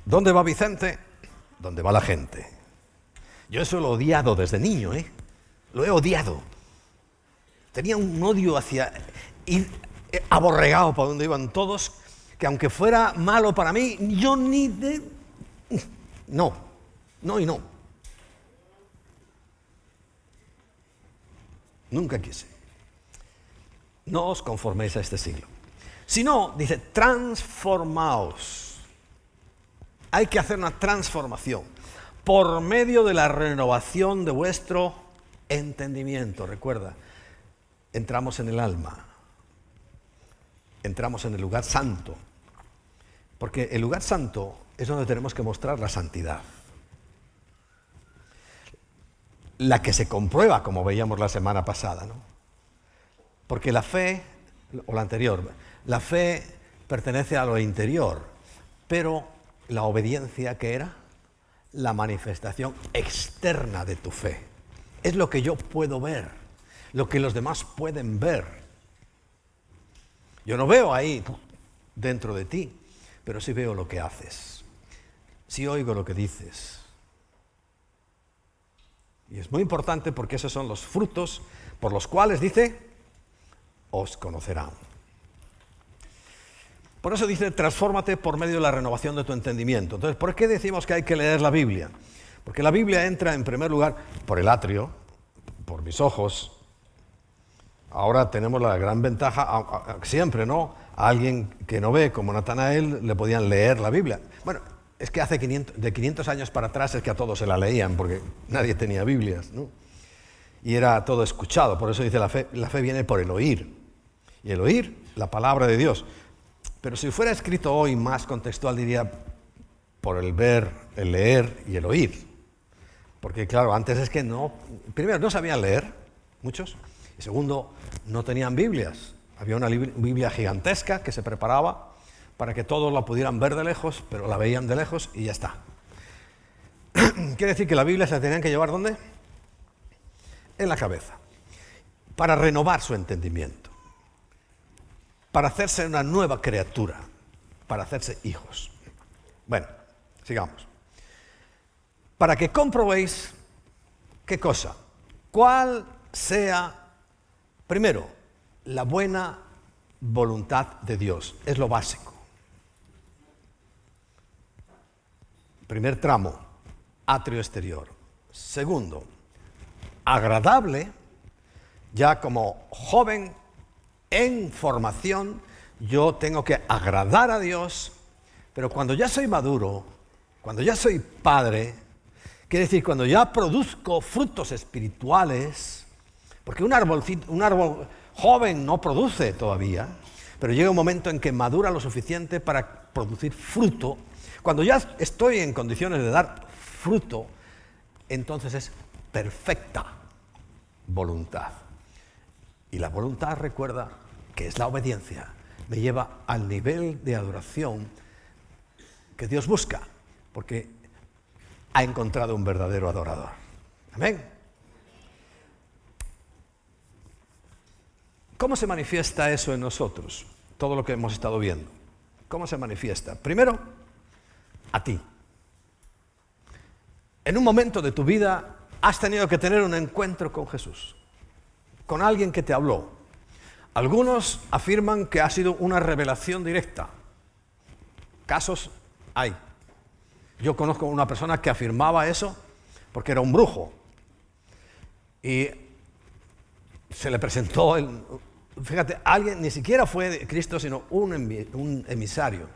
¿Dónde va Vicente? ¿Dónde va la gente? Yo eso lo he odiado desde niño, Lo he odiado. Tenía un odio hacia ir aborregado para donde iban todos, que aunque fuera malo para mí, yo ni de... No y no. Nunca quise. No os conforméis a este siglo. Sino, dice, transformaos. Hay que hacer una transformación por medio de la renovación de vuestro entendimiento. Recuerda, entramos en el alma, entramos en el lugar santo, porque el lugar santo es donde tenemos que mostrar la santidad. La que se comprueba, como veíamos la semana pasada, ¿no? Porque la fe, o la anterior, la fe pertenece a lo interior, pero la obediencia, ¿qué era? La manifestación externa de tu fe. Es lo que yo puedo ver, lo que los demás pueden ver. Yo no veo ahí dentro de ti, pero sí veo lo que haces, sí oigo lo que dices. Y es muy importante porque esos son los frutos por los cuales, dice, os conocerán. Por eso dice, transfórmate por medio de la renovación de tu entendimiento. Entonces, ¿por qué decimos que hay que leer la Biblia? Porque la Biblia entra en primer lugar por el atrio, por mis ojos. Ahora tenemos la gran ventaja, siempre, ¿no? A alguien que no ve, como Natanael, le podían leer la Biblia. Bueno, es que de 500 años para atrás es que a todos se la leían, porque nadie tenía Biblias, ¿no? Y era todo escuchado, por eso dice la fe viene por el oír. Y el oír, la palabra de Dios. Pero si fuera escrito hoy más contextual, diría por el ver, el leer y el oír. Porque claro, antes es que primero no sabían leer, muchos, y segundo, no tenían Biblias. Había una Biblia gigantesca que se preparaba para que todos la pudieran ver de lejos, pero la veían de lejos y ya está. Quiere decir que la Biblia se la tenían que llevar ¿dónde? En la cabeza, para renovar su entendimiento, para hacerse una nueva criatura, para hacerse hijos. Bueno, sigamos. Para que comprobéis, ¿qué cosa? ¿Cuál sea, primero, la buena voluntad de Dios? Es lo básico. Primer tramo, atrio exterior. Segundo, agradable, ya como joven en formación, yo tengo que agradar a Dios, pero cuando ya soy maduro, cuando ya soy padre, quiere decir cuando ya produzco frutos espirituales, porque un árbol joven no produce todavía, pero llega un momento en que madura lo suficiente para producir fruto. Cuando ya estoy en condiciones de dar fruto, entonces es perfecta voluntad. Y la voluntad, recuerda, que es la obediencia, me lleva al nivel de adoración que Dios busca, porque ha encontrado un verdadero adorador. Amén. ¿Cómo se manifiesta eso en nosotros? Todo lo que hemos estado viendo. ¿Cómo se manifiesta? Primero, a ti. En un momento de tu vida has tenido que tener un encuentro con Jesús, con alguien que te habló. Algunos afirman que ha sido una revelación directa. Casos hay. Yo conozco a una persona que afirmaba eso porque era un brujo. Y se le presentó, fíjate, alguien, ni siquiera fue de Cristo, sino un emisario.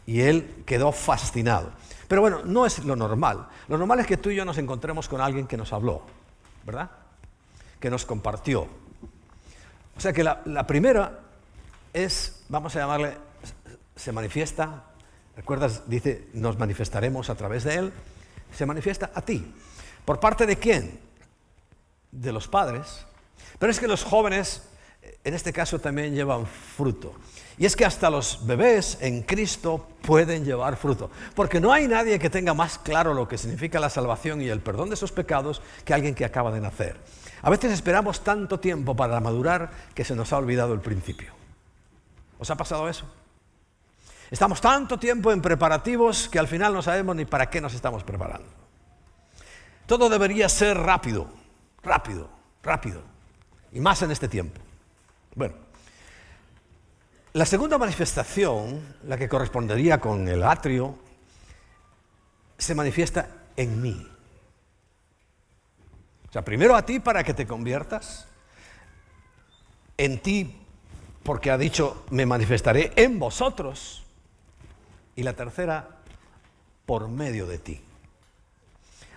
Y él quedó fascinado. Pero bueno, no es lo normal. Lo normal es que tú y yo nos encontremos con alguien que nos habló, ¿verdad? Que nos compartió. O sea que la primera es, vamos a llamarle, se manifiesta, ¿recuerdas? Dice, nos manifestaremos a través de él. Se manifiesta a ti. ¿Por parte de quién? De los padres. Pero es que los jóvenes, en este caso, también llevan fruto. Y es que hasta los bebés en Cristo pueden llevar fruto. Porque no hay nadie que tenga más claro lo que significa la salvación y el perdón de sus pecados que alguien que acaba de nacer. A veces esperamos tanto tiempo para madurar que se nos ha olvidado el principio. ¿Os ha pasado eso? Estamos tanto tiempo en preparativos que al final no sabemos ni para qué nos estamos preparando. Todo debería ser rápido, rápido, rápido. Y más en este tiempo. Bueno, la segunda manifestación, la que correspondería con el atrio, se manifiesta en mí. O sea, primero a ti para que te conviertas, en ti porque ha dicho, me manifestaré en vosotros, y la tercera, por medio de ti.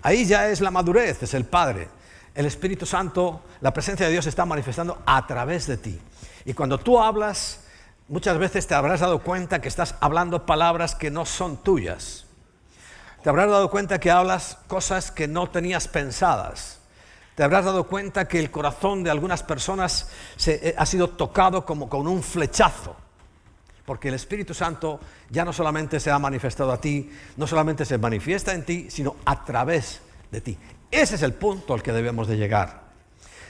Ahí ya es la madurez, es el Padre. El Espíritu Santo, la presencia de Dios está manifestando a través de ti. Y cuando tú hablas, muchas veces te habrás dado cuenta que estás hablando palabras que no son tuyas. Te habrás dado cuenta que hablas cosas que no tenías pensadas. Te habrás dado cuenta que el corazón de algunas personas ha sido tocado como con un flechazo. Porque el Espíritu Santo ya no solamente se ha manifestado a ti, no solamente se manifiesta en ti, sino a través de ti. Ese es el punto al que debemos de llegar.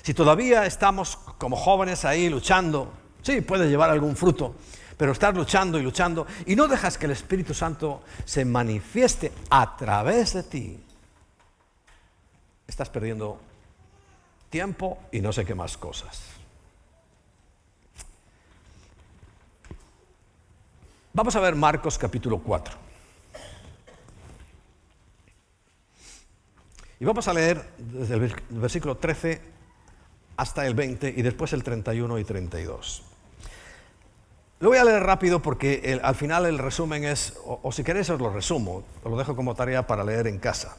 Si todavía estamos como jóvenes ahí luchando, sí, puede llevar algún fruto, pero estás luchando y no dejas que el Espíritu Santo se manifieste a través de ti, estás perdiendo tiempo y no sé qué más cosas. Vamos a ver Marcos capítulo 4. Y vamos a leer desde el versículo 13 hasta el 20 y después el 31 y 32. Lo voy a leer rápido porque al final el resumen es, o si queréis os lo resumo, os lo dejo como tarea para leer en casa.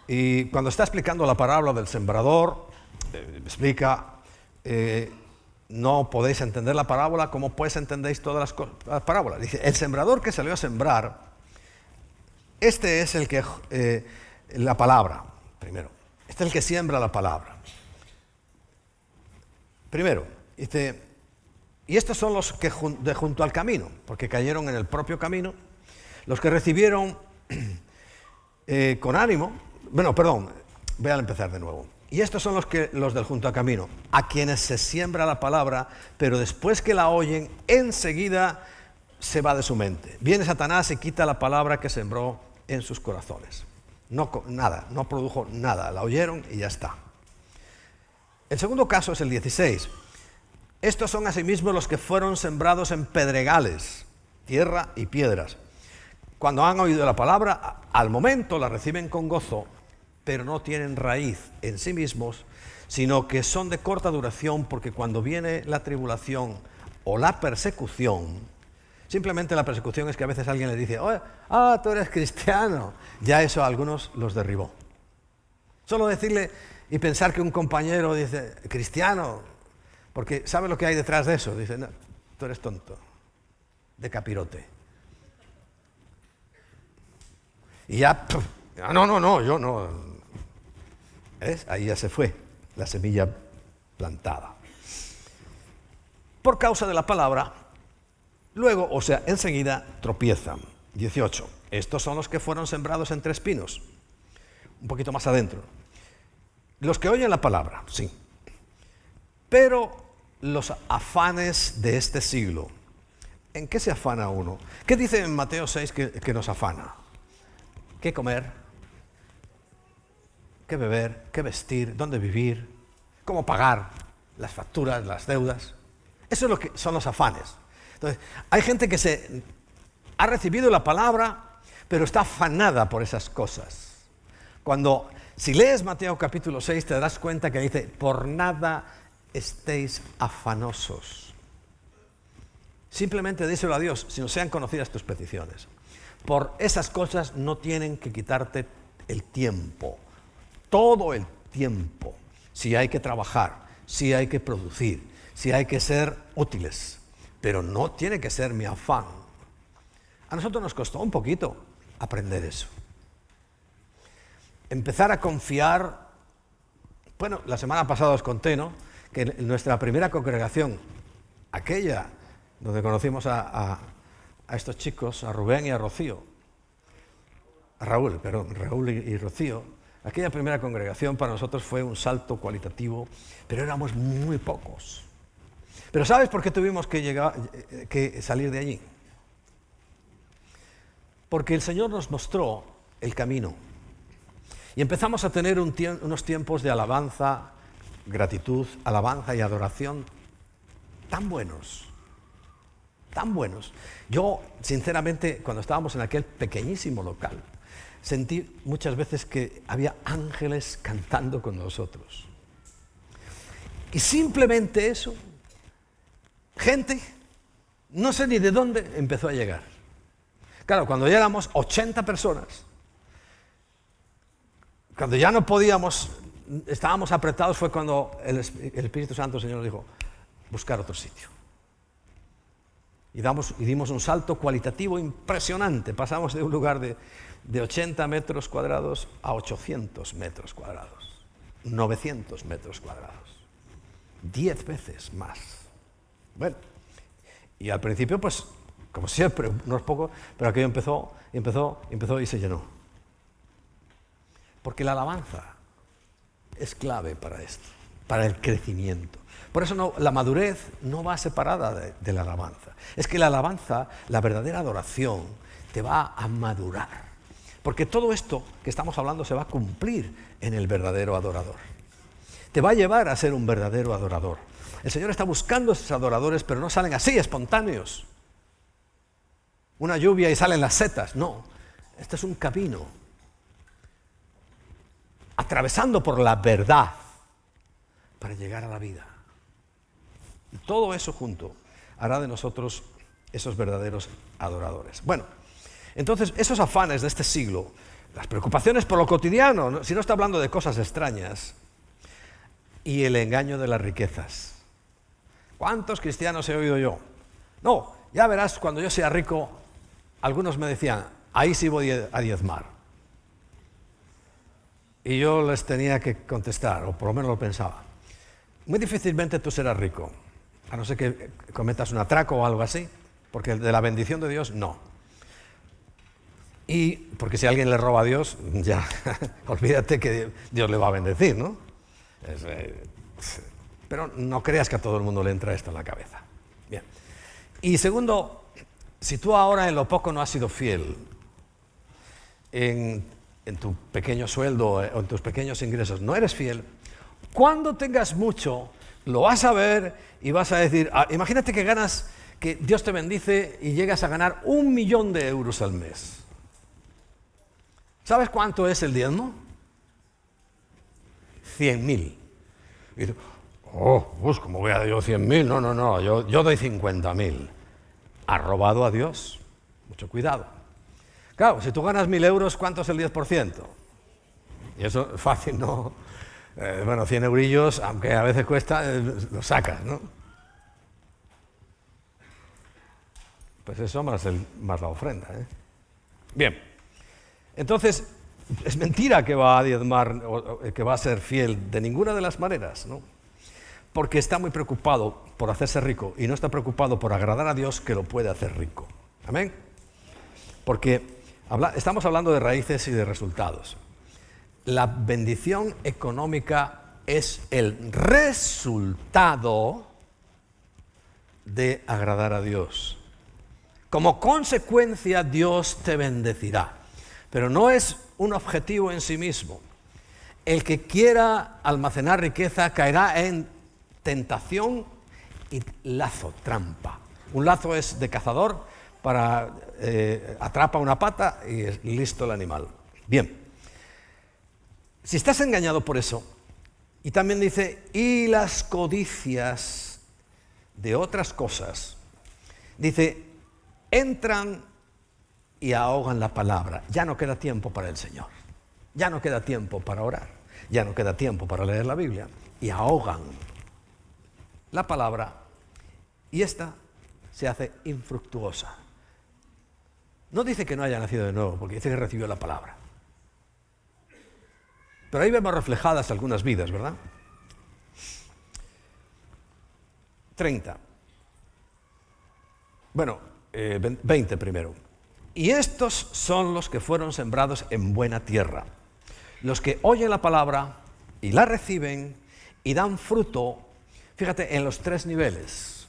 Y cuando está explicando la parábola del sembrador, explica, no podéis entender la parábola como pues entendéis todas las parábolas. Dice, el sembrador que salió a sembrar, este es el que, la palabra, primero, este es el que siembra la palabra. Primero, dice, y estos son los que junto al camino, porque cayeron en el propio camino, los que recibieron con ánimo, voy a empezar de nuevo. Y estos son los del junto al camino, a quienes se siembra la palabra, pero después que la oyen, enseguida se va de su mente. Viene Satanás y quita la palabra que sembró en sus corazones. No produjo nada, la oyeron y ya está. El segundo caso es el 16. Estos son asimismo los que fueron sembrados en pedregales, tierra y piedras. Cuando han oído la palabra, al momento la reciben con gozo, pero no tienen raíz en sí mismos, sino que son de corta duración, porque cuando viene la tribulación o la persecución, simplemente la persecución es que a veces alguien le dice, tú eres cristiano, ya eso a algunos los derribó. Solo decirle y pensar que un compañero dice, cristiano, porque ¿sabe lo que hay detrás de eso? Dice, no, tú eres tonto, de capirote. Y ya, yo no. ¿Ves? Ahí ya se fue la semilla plantada. Por causa de la palabra, luego, enseguida tropiezan. 18. Estos son los que fueron sembrados entre espinos. Un poquito más adentro. Los que oyen la palabra, sí. Pero los afanes de este siglo, ¿en qué se afana uno? ¿Qué dice en Mateo 6 que nos afana? ¿Qué comer? ¿Qué beber? ¿Qué vestir? ¿Dónde vivir? ¿Cómo pagar las facturas, las deudas? Eso es lo que son los afanes. Entonces, hay gente que ha recibido la palabra, pero está afanada por esas cosas. Si lees Mateo capítulo 6, te darás cuenta que dice, por nada estéis afanosos. Simplemente díselo a Dios, si no sean conocidas tus peticiones. Por esas cosas no tienen que quitarte el tiempo, todo el tiempo. Si hay que trabajar, si hay que producir, si hay que ser útiles, pero no tiene que ser mi afán. A nosotros nos costó un poquito aprender eso. Empezar a confiar. Bueno, la semana pasada os conté, ¿no?, que en nuestra primera congregación, aquella donde conocimos a estos chicos, a Rubén y a Rocío, Raúl y Rocío, aquella primera congregación para nosotros fue un salto cualitativo, pero éramos muy pocos. Pero ¿sabes por qué tuvimos que salir de allí? Porque el Señor nos mostró el camino y empezamos a tener unos tiempos de alabanza, gratitud, alabanza y adoración tan buenos. Yo, sinceramente, cuando estábamos en aquel pequeñísimo local, sentí muchas veces que había ángeles cantando con nosotros. Y simplemente eso, gente, no sé ni de dónde, empezó a llegar. Claro, cuando ya éramos 80 personas, cuando ya no podíamos, estábamos apretados, fue cuando el Espíritu Santo, el Señor, dijo, buscar otro sitio. Y dimos un salto cualitativo impresionante. Pasamos de un lugar de 80 metros cuadrados a 800 metros cuadrados, 900 metros cuadrados, 10 veces más. Bueno, y al principio, pues, como siempre, no es poco, pero aquello empezó y se llenó. Porque la alabanza es clave para esto, para el crecimiento. Por eso la madurez no va separada de la alabanza. Es que la alabanza, la verdadera adoración, te va a madurar. Porque todo esto que estamos hablando se va a cumplir en el verdadero adorador. Te va a llevar a ser un verdadero adorador. El Señor está buscando esos adoradores, pero no salen así, espontáneos. Una lluvia y salen las setas. No, este es un camino. Atravesando por la verdad para llegar a la vida. Y todo eso junto hará de nosotros esos verdaderos adoradores. Bueno, entonces esos afanes de este siglo, las preocupaciones por lo cotidiano, ¿no? Si no está hablando de cosas extrañas, y el engaño de las riquezas. ¿Cuántos cristianos he oído yo? No, ya verás, cuando yo sea rico, algunos me decían, ahí sí voy a diezmar. Y yo les tenía que contestar, o por lo menos lo pensaba. Muy difícilmente tú serás rico, a no ser que cometas un atraco o algo así, porque de la bendición de Dios, no. Y porque si alguien le roba a Dios, ya, olvídate que Dios le va a bendecir, ¿no? Pero no creas que a todo el mundo le entra esto en la cabeza. Bien. Y segundo, si tú ahora en lo poco no has sido fiel, en tu pequeño sueldo o en tus pequeños ingresos no eres fiel, cuando tengas mucho, lo vas a ver y vas a decir, imagínate que Dios te bendice y llegas a ganar 1 millón de euros al mes. ¿Sabes cuánto es el diezmo? 100.000. Y dices, pues ¿cómo voy a dar yo 100.000? No, yo doy 50.000. ¿Has robado a Dios? Mucho cuidado. Claro, si tú ganas 1.000 euros, ¿cuánto es el 10%? Y eso es fácil, ¿no? 100 eurillos, aunque a veces cuesta, lo sacas, ¿no? Pues eso más la ofrenda, ¿eh? Bien, entonces, es mentira que va a diezmar o que va a ser fiel de ninguna de las maneras, ¿no? Porque está muy preocupado por hacerse rico y no está preocupado por agradar a Dios, que lo puede hacer rico. ¿Amén? Porque estamos hablando de raíces y de resultados. La bendición económica es el resultado de agradar a Dios. Como consecuencia, Dios te bendecirá. Pero no es un objetivo en sí mismo. El que quiera almacenar riqueza caerá en tentación y lazo, trampa. Un lazo es de cazador, atrapa una pata y es listo el animal. Bien, si estás engañado por eso, y también dice, y las codicias de otras cosas, dice, entran y ahogan la palabra. Ya no queda tiempo para el Señor. Ya no queda tiempo para orar. Ya no queda tiempo para leer la Biblia. Y ahogan la palabra y esta se hace infructuosa. No dice que no haya nacido de nuevo, porque dice que recibió la palabra. Pero ahí vemos reflejadas algunas vidas, ¿verdad? 30. 20 primero. Y estos son los que fueron sembrados en buena tierra, los que oyen la palabra y la reciben y dan fruto, fíjate, en los 3 niveles.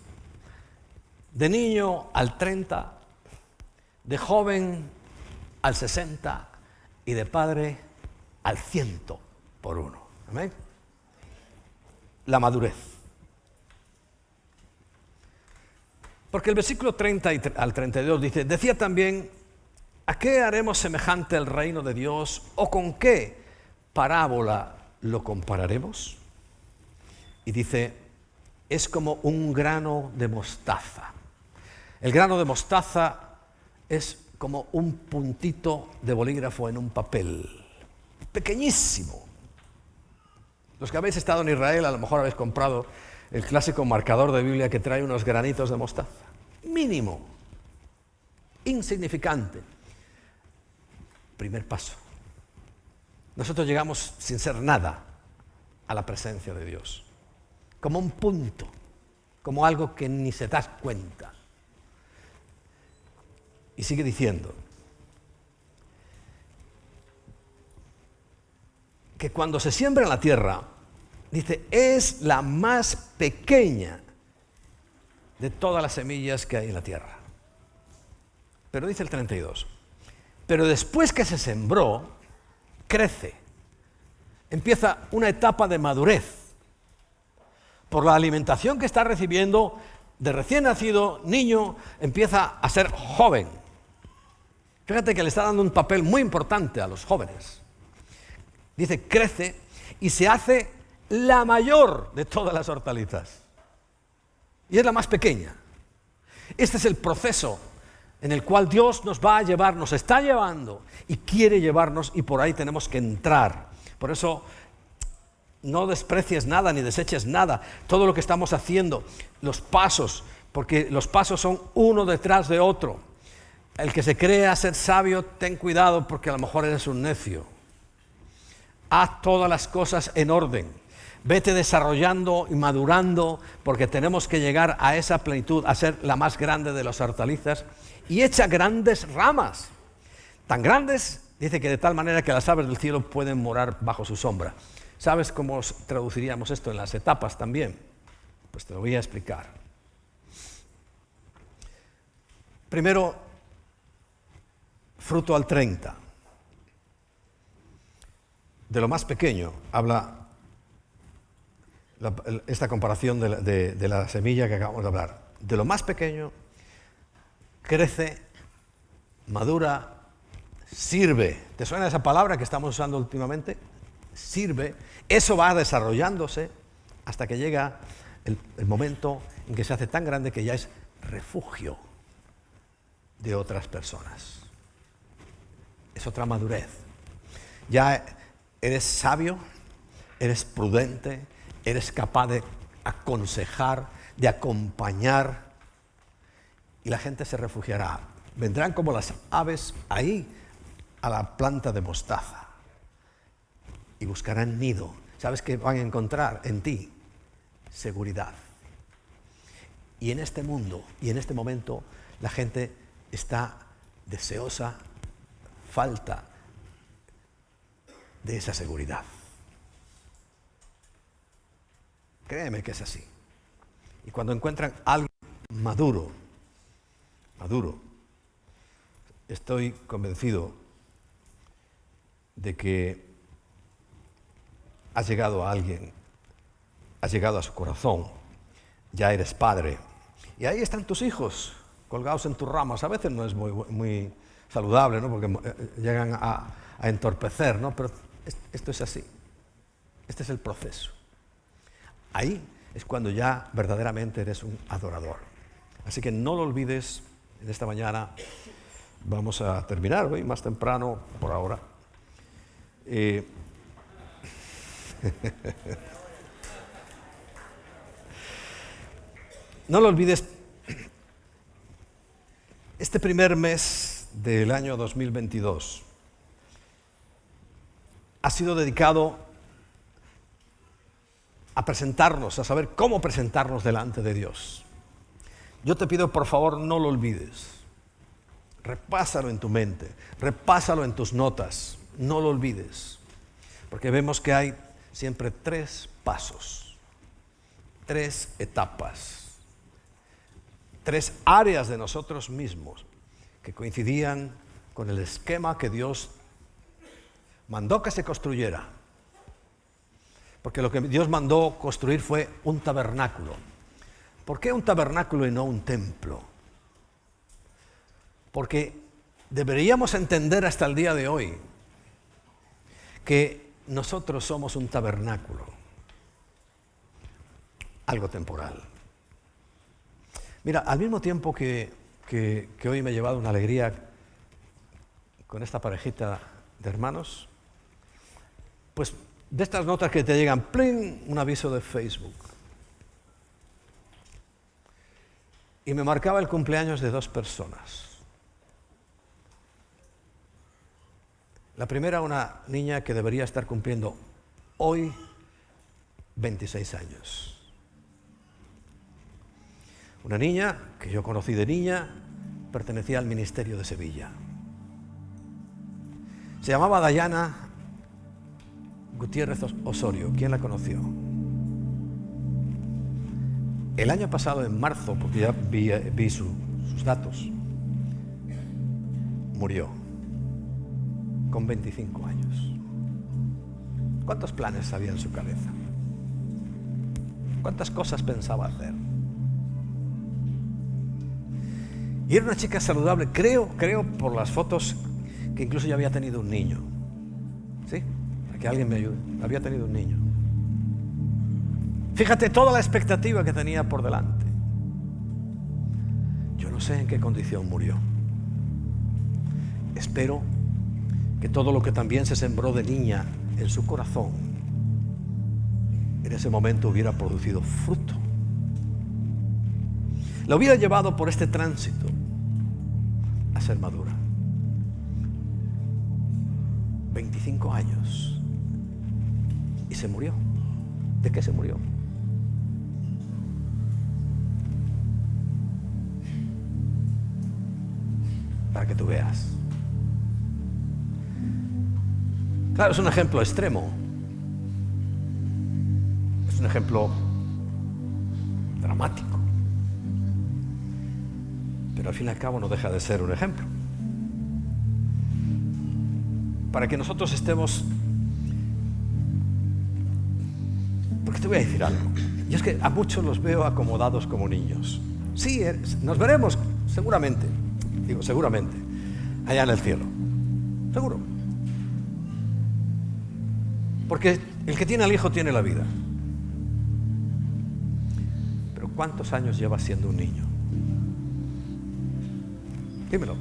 De niño al 30, de joven al 60 y de padre al 100 por 1. ¿Amén? La madurez. Porque el versículo 30 al 32 dice, decía también, ¿a qué haremos semejante el reino de Dios? ¿O con qué parábola lo compararemos? Y dice, es como un grano de mostaza. El grano de mostaza es como un puntito de bolígrafo en un papel, pequeñísimo. Los que habéis estado en Israel a lo mejor habéis comprado el clásico marcador de Biblia que trae unos granitos de mostaza. Mínimo, insignificante. Primer paso. Nosotros llegamos sin ser nada a la presencia de Dios. Como un punto, como algo que ni se das cuenta. Y sigue diciendo, que cuando se siembra en la tierra, dice, es la más pequeña de todas las semillas que hay en la tierra. Pero dice el 32, pero después que se sembró, crece. Empieza una etapa de madurez. Por la alimentación que está recibiendo, de recién nacido, niño, empieza a ser joven. Fíjate que le está dando un papel muy importante a los jóvenes. Dice, crece y se hace la mayor de todas las hortalizas. Y es la más pequeña. Este es el proceso en el cual Dios nos va a llevar, nos está llevando y quiere llevarnos, y por ahí tenemos que entrar. Por eso no desprecies nada ni deseches nada. Todo lo que estamos haciendo, los pasos, porque los pasos son uno detrás de otro. El que se crea ser sabio, ten cuidado porque a lo mejor eres un necio. Haz todas las cosas en orden. Vete desarrollando y madurando, porque tenemos que llegar a esa plenitud, a ser la más grande de las hortalizas, y echa grandes ramas, tan grandes, dice, que de tal manera que las aves del cielo pueden morar bajo su sombra. ¿Sabes cómo traduciríamos esto en las etapas también? Pues te lo voy a explicar. Primero, fruto al 30. De lo más pequeño habla esta comparación de la semilla que acabamos de hablar. De lo más pequeño, crece, madura, sirve. ¿Te suena esa palabra que estamos usando últimamente? Sirve. Eso va desarrollándose hasta que llega el momento en que se hace tan grande que ya es refugio de otras personas. Es otra madurez. Ya eres sabio, eres prudente, eres capaz de aconsejar, de acompañar, y la gente se refugiará. Vendrán como las aves ahí a la planta de mostaza y buscarán nido. ¿Sabes qué van a encontrar en ti? Seguridad. Y en este mundo y en este momento la gente está deseosa, falta de esa seguridad. Créeme que es así. Y cuando encuentran algo maduro, estoy convencido de que has llegado a alguien, has llegado a su corazón, ya eres padre. Y ahí están tus hijos, colgados en tus ramas. A veces no es muy saludable, ¿no? Porque llegan a entorpecer, ¿no? Pero esto es así. Este es el proceso. Ahí es cuando ya verdaderamente eres un adorador. Así que no lo olvides. En esta mañana vamos a terminar hoy más temprano por ahora. No lo olvides. Este primer mes del año 2022 ha sido dedicado a presentarnos, a saber cómo presentarnos delante de Dios. Yo te pido, por favor, no lo olvides. Repásalo en tu mente, repásalo en tus notas, no lo olvides. Porque vemos que hay siempre 3 pasos, 3 etapas, 3 áreas de nosotros mismos que coincidían con el esquema que Dios mandó que se construyera. Porque lo que Dios mandó construir fue un tabernáculo. ¿Por qué un tabernáculo y no un templo? Porque deberíamos entender hasta el día de hoy que nosotros somos un tabernáculo, algo temporal. Mira, al mismo tiempo que hoy me he llevado una alegría con esta parejita de hermanos, pues de estas notas que te llegan, ¡plin!, un aviso de Facebook. Y me marcaba el cumpleaños de 2 personas. La primera, una niña que debería estar cumpliendo hoy 26 años. Una niña que yo conocí de niña, pertenecía al ministerio de Sevilla. Se llamaba Dayana Gutiérrez Osorio, ¿quién la conoció? El año pasado, en marzo, porque ya vi sus datos, murió con 25 años. ¿Cuántos planes había en su cabeza? ¿Cuántas cosas pensaba hacer? Y era una chica saludable, creo por las fotos, que incluso ya había tenido un niño. ¿Sí? Para que alguien me ayude. Había tenido un niño. Fíjate toda la expectativa que tenía por delante. Yo no sé en qué condición murió. Espero que todo lo que también se sembró de niña en su corazón, en ese momento hubiera producido fruto. La hubiera llevado por este tránsito a ser madura. 25 años. Y se murió. ¿De qué se murió? Para que tú veas. Claro, es un ejemplo extremo. Es un ejemplo dramático. Pero al fin y al cabo no deja de ser un ejemplo. Para que nosotros estemos... Porque te voy a decir algo. Y es que a muchos los veo acomodados como niños. Sí, nos veremos seguramente. Digo, seguramente. Allá en el cielo. Seguro. Porque el que tiene al hijo tiene la vida. Pero ¿cuántos años llevas siendo un niño? Dímelo.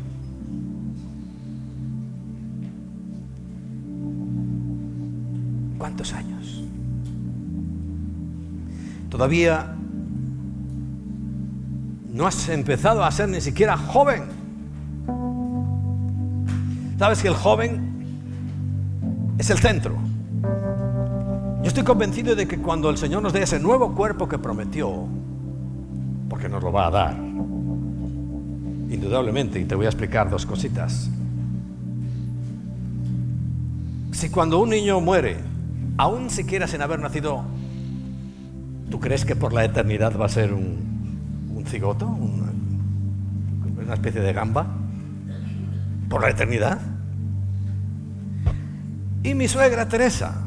¿Cuántos años? Todavía no has empezado a ser ni siquiera joven. ¿Sabes que el joven es el centro? Yo estoy convencido de que cuando el Señor nos dé ese nuevo cuerpo que prometió, porque nos lo va a dar, indudablemente, y te voy a explicar dos cositas. Si cuando un niño muere, aún siquiera sin haber nacido, ¿tú crees que por la eternidad va a ser un cigoto? ¿Una especie de gamba? ¿Por la eternidad? Y mi suegra Teresa,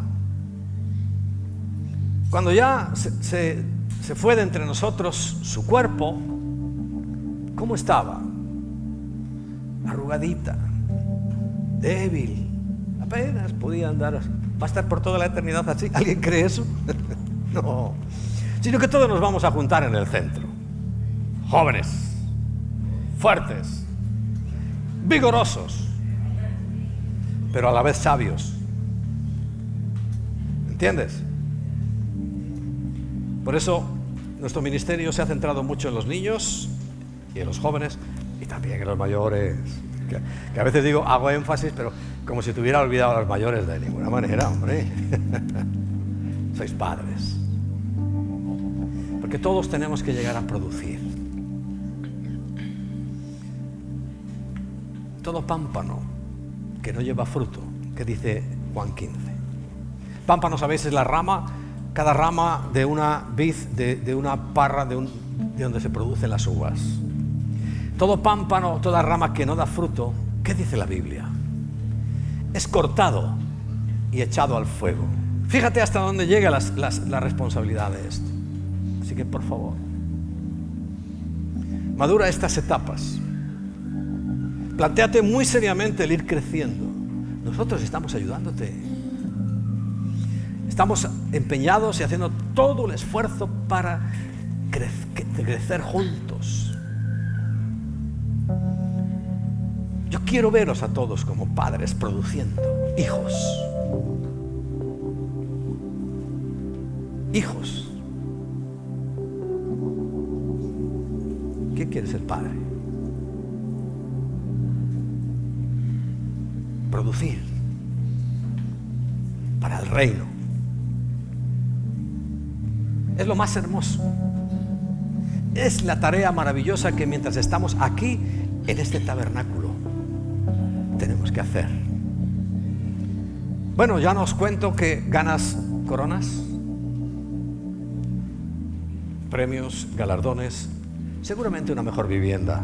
cuando ya se fue de entre nosotros su cuerpo, ¿cómo estaba? Arrugadita, débil, apenas podía andar. ¿Va a estar por toda la eternidad así? ¿Alguien cree eso? No. Sino que todos nos vamos a juntar en el centro. Jóvenes, fuertes, vigorosos, pero a la vez sabios. ¿Entiendes? Por eso nuestro ministerio se ha centrado mucho en los niños y en los jóvenes y también en los mayores. Que a veces digo, hago énfasis, pero como si tuviera olvidado a los mayores. De ninguna manera, hombre. Sois padres. Porque todos tenemos que llegar a producir. Todo pámpano que no lleva fruto, que dice Juan 15. Pámpano, ¿sabéis? Es la rama, cada rama de una vid, de una parra, de donde se producen las uvas. Todo pámpano, toda rama que no da fruto, ¿qué dice la Biblia? Es cortado y echado al fuego. Fíjate hasta dónde llega la responsabilidad de esto. Así que, por favor, madura estas etapas. Plantéate muy seriamente el ir creciendo. Nosotros estamos ayudándote. Estamos empeñados y haciendo todo el esfuerzo para crecer juntos. Yo quiero veros a todos como padres produciendo hijos. Hijos. ¿Quién quiere ser padre? Producir para el reino. Es lo más hermoso. Es la tarea maravillosa que mientras estamos aquí en este tabernáculo tenemos que hacer. Bueno, ya nos cuento que ganas coronas, premios, galardones, seguramente una mejor vivienda.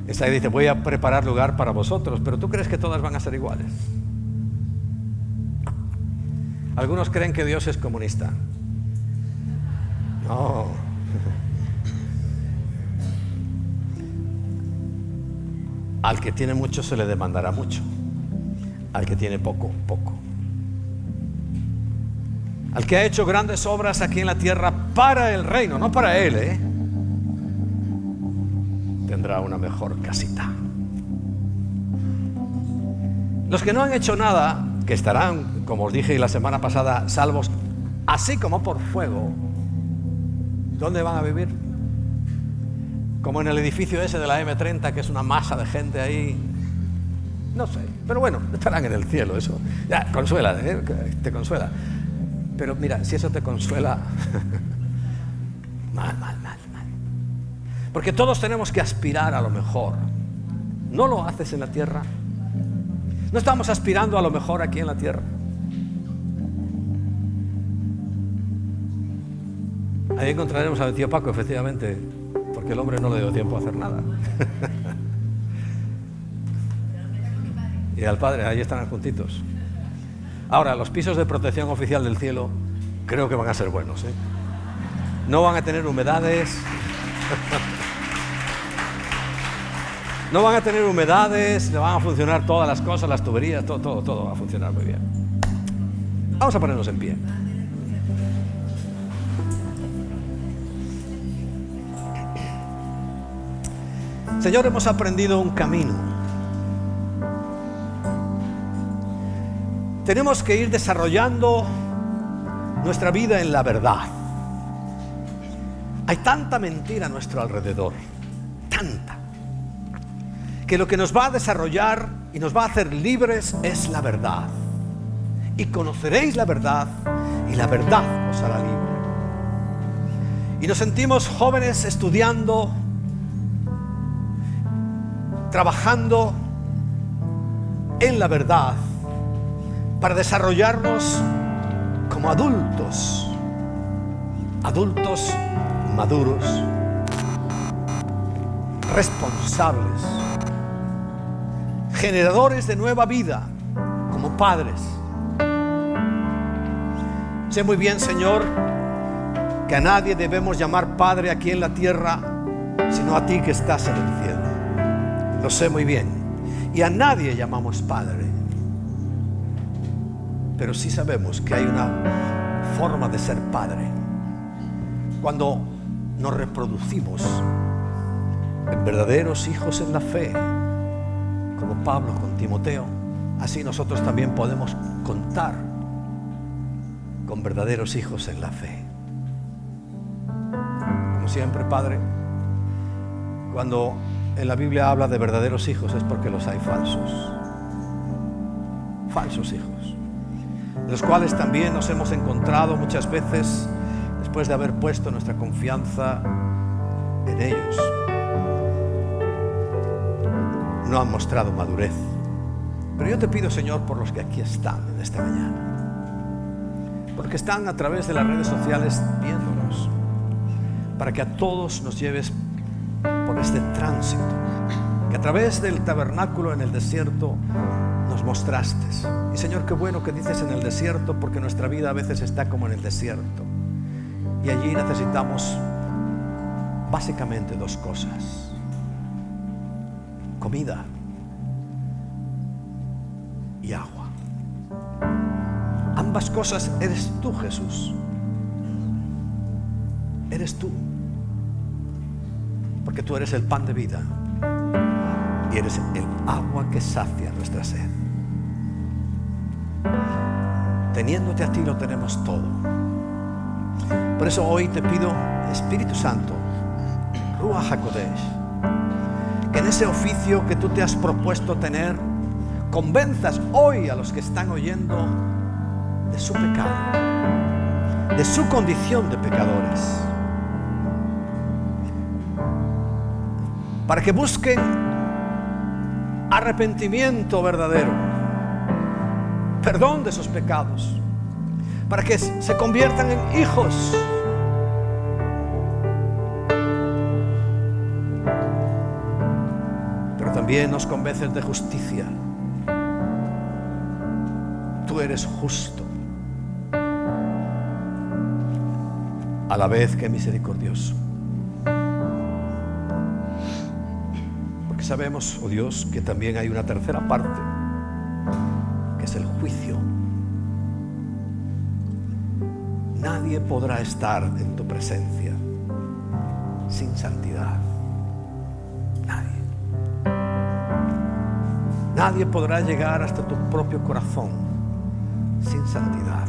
Isaías dice, voy a preparar lugar para vosotros, pero ¿tú crees que todas van a ser iguales? Algunos creen que Dios es comunista. No. Al que tiene mucho se le demandará mucho. Al que tiene poco, poco. Al que ha hecho grandes obras aquí en la tierra para el reino, no para él, tendrá una mejor casita. Los que no han hecho nada, que estarán, como os dije la semana pasada, salvos así como por fuego, ¿dónde van a vivir? Como en el edificio ese de la M30, que es una masa de gente ahí. No sé, pero bueno, estarán en el cielo, eso. Ya, consuela, te consuela. Pero mira, si eso te consuela, mal. Porque todos tenemos que aspirar a lo mejor. ¿No lo haces en la tierra? ¿No estamos aspirando a lo mejor aquí en la tierra? Ahí encontraremos al tío Paco, efectivamente, porque el hombre no le dio tiempo a hacer nada. Y al padre, ahí están juntitos. Ahora, los pisos de protección oficial del cielo creo que van a ser buenos, No van a tener humedades. No van a tener humedades, le van a funcionar todas las cosas, las tuberías, todo va a funcionar muy bien. Vamos a ponernos en pie. Señor, hemos aprendido un camino. Tenemos que ir desarrollando nuestra vida en la verdad. Hay tanta mentira a nuestro alrededor, tanta, que lo que nos va a desarrollar y nos va a hacer libres es la verdad. Y conoceréis la verdad, y la verdad os hará libre. Y nos sentimos jóvenes estudiando, trabajando en la verdad, para desarrollarnos como adultos maduros, responsables, generadores de nueva vida, como padres. Sé muy bien, Señor, que a nadie debemos llamar padre aquí en la tierra, sino a ti que estás en el cielo. Lo sé muy bien. Y a nadie llamamos padre. Pero sí sabemos que hay una forma de ser padre. Cuando nos reproducimos en verdaderos hijos en la fe, como Pablo con Timoteo, así nosotros también podemos contar con verdaderos hijos en la fe. Como siempre, Padre, cuando en la Biblia habla de verdaderos hijos es porque los hay falsos hijos, los cuales también nos hemos encontrado muchas veces después de haber puesto nuestra confianza en ellos. No han mostrado madurez. Pero yo te pido, Señor, por los que aquí están en esta mañana, porque están a través de las redes sociales viéndonos, para que a todos nos lleves por este tránsito, que a través del tabernáculo en el desierto nos mostraste. Y Señor, qué bueno que dices en el desierto, porque nuestra vida a veces está como en el desierto. Y allí necesitamos básicamente dos cosas: comida y agua. Ambas cosas eres tú, Jesús. Eres tú. Porque tú eres el pan de vida y eres el agua que sacia nuestra sed. Teniéndote a ti lo tenemos todo. Por eso hoy te pido, Espíritu Santo, Ruach HaKodesh, que en ese oficio que tú te has propuesto tener, convenzas hoy a los que están oyendo de su pecado, de su condición de pecadores, para que busquen arrepentimiento verdadero perdón de sus pecados, para que se conviertan en hijos. Pero también nos convences de justicia. Tú eres justo, a la vez que misericordioso. Porque sabemos, oh Dios, que también hay una tercera parte, que es el juicio. Nadie podrá estar en tu presencia sin santidad. Nadie. Nadie podrá llegar hasta tu propio corazón sin santidad,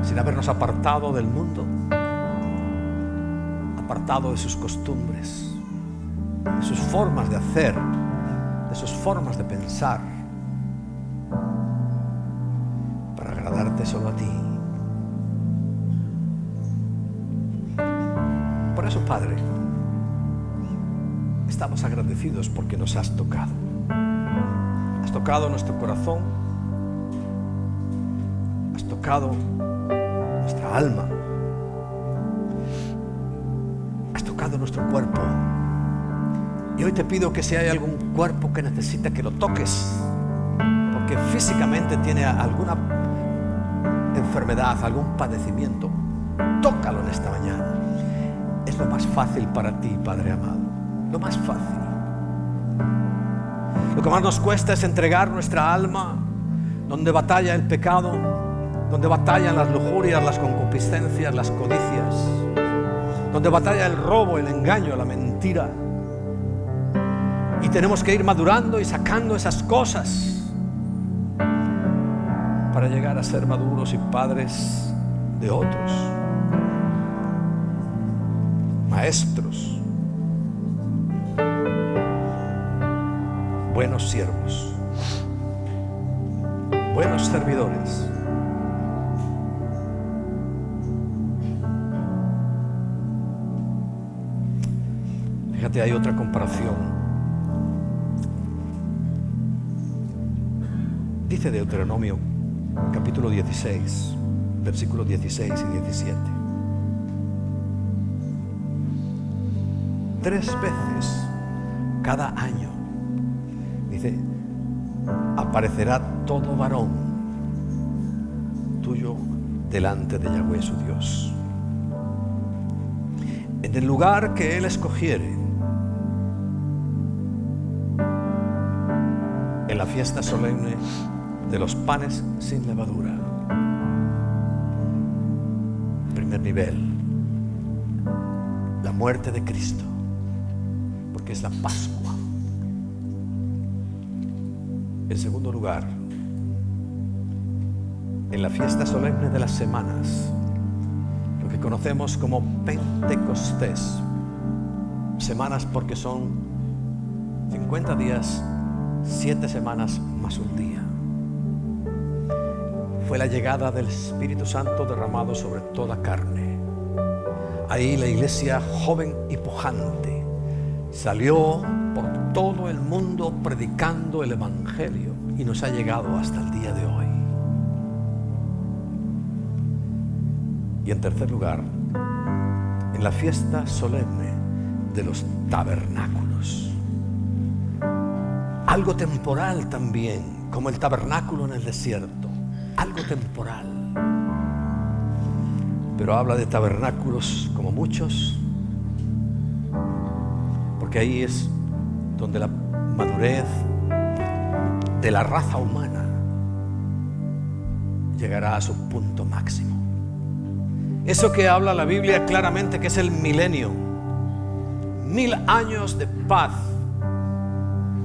sin habernos apartado del mundo, apartado de sus costumbres, de sus formas de hacer, de sus formas de pensar, para agradarte solo a ti. Por eso, Padre, estamos agradecidos porque nos has tocado. Has tocado nuestro corazón, has tocado nuestra alma, has tocado nuestro cuerpo. Y hoy te pido que si hay algún cuerpo que necesita que lo toques, porque físicamente tiene alguna enfermedad, algún padecimiento, tócalo en esta mañana. Es lo más fácil para ti, Padre amado, lo más fácil. Lo que más nos cuesta es entregar nuestra alma donde batalla el pecado, donde batallan las lujurias, las concupiscencias, las codicias, donde batalla el robo, el engaño, la mentira. Y tenemos que ir madurando y sacando esas cosas para llegar a ser maduros y padres de otros, maestros, buenos siervos, buenos servidores. Fíjate, hay otra comparación. Dice Deuteronomio capítulo 16, versículos 16 y 17. 3 veces cada año, dice, aparecerá todo varón tuyo delante de Yahweh su Dios, en el lugar que Él escogiere, en la fiesta solemne de los panes sin levadura. Primer nivel, la muerte de Cristo, porque es la Pascua. En segundo lugar, en la fiesta solemne de las semanas, lo que conocemos como Pentecostés. Semanas porque son 50 días, 7 semanas más un día. Fue la llegada del Espíritu Santo derramado sobre toda carne. Ahí la iglesia joven y pujante salió por todo el mundo predicando el Evangelio y nos ha llegado hasta el día de hoy. Y en tercer lugar, en la fiesta solemne de los tabernáculos. Algo temporal también, como el tabernáculo en el desierto. Algo temporal, pero habla de tabernáculos como muchos, porque ahí es donde la madurez de la raza humana llegará a su punto máximo. Eso que habla la Biblia claramente que es el milenio, 1000 años de paz,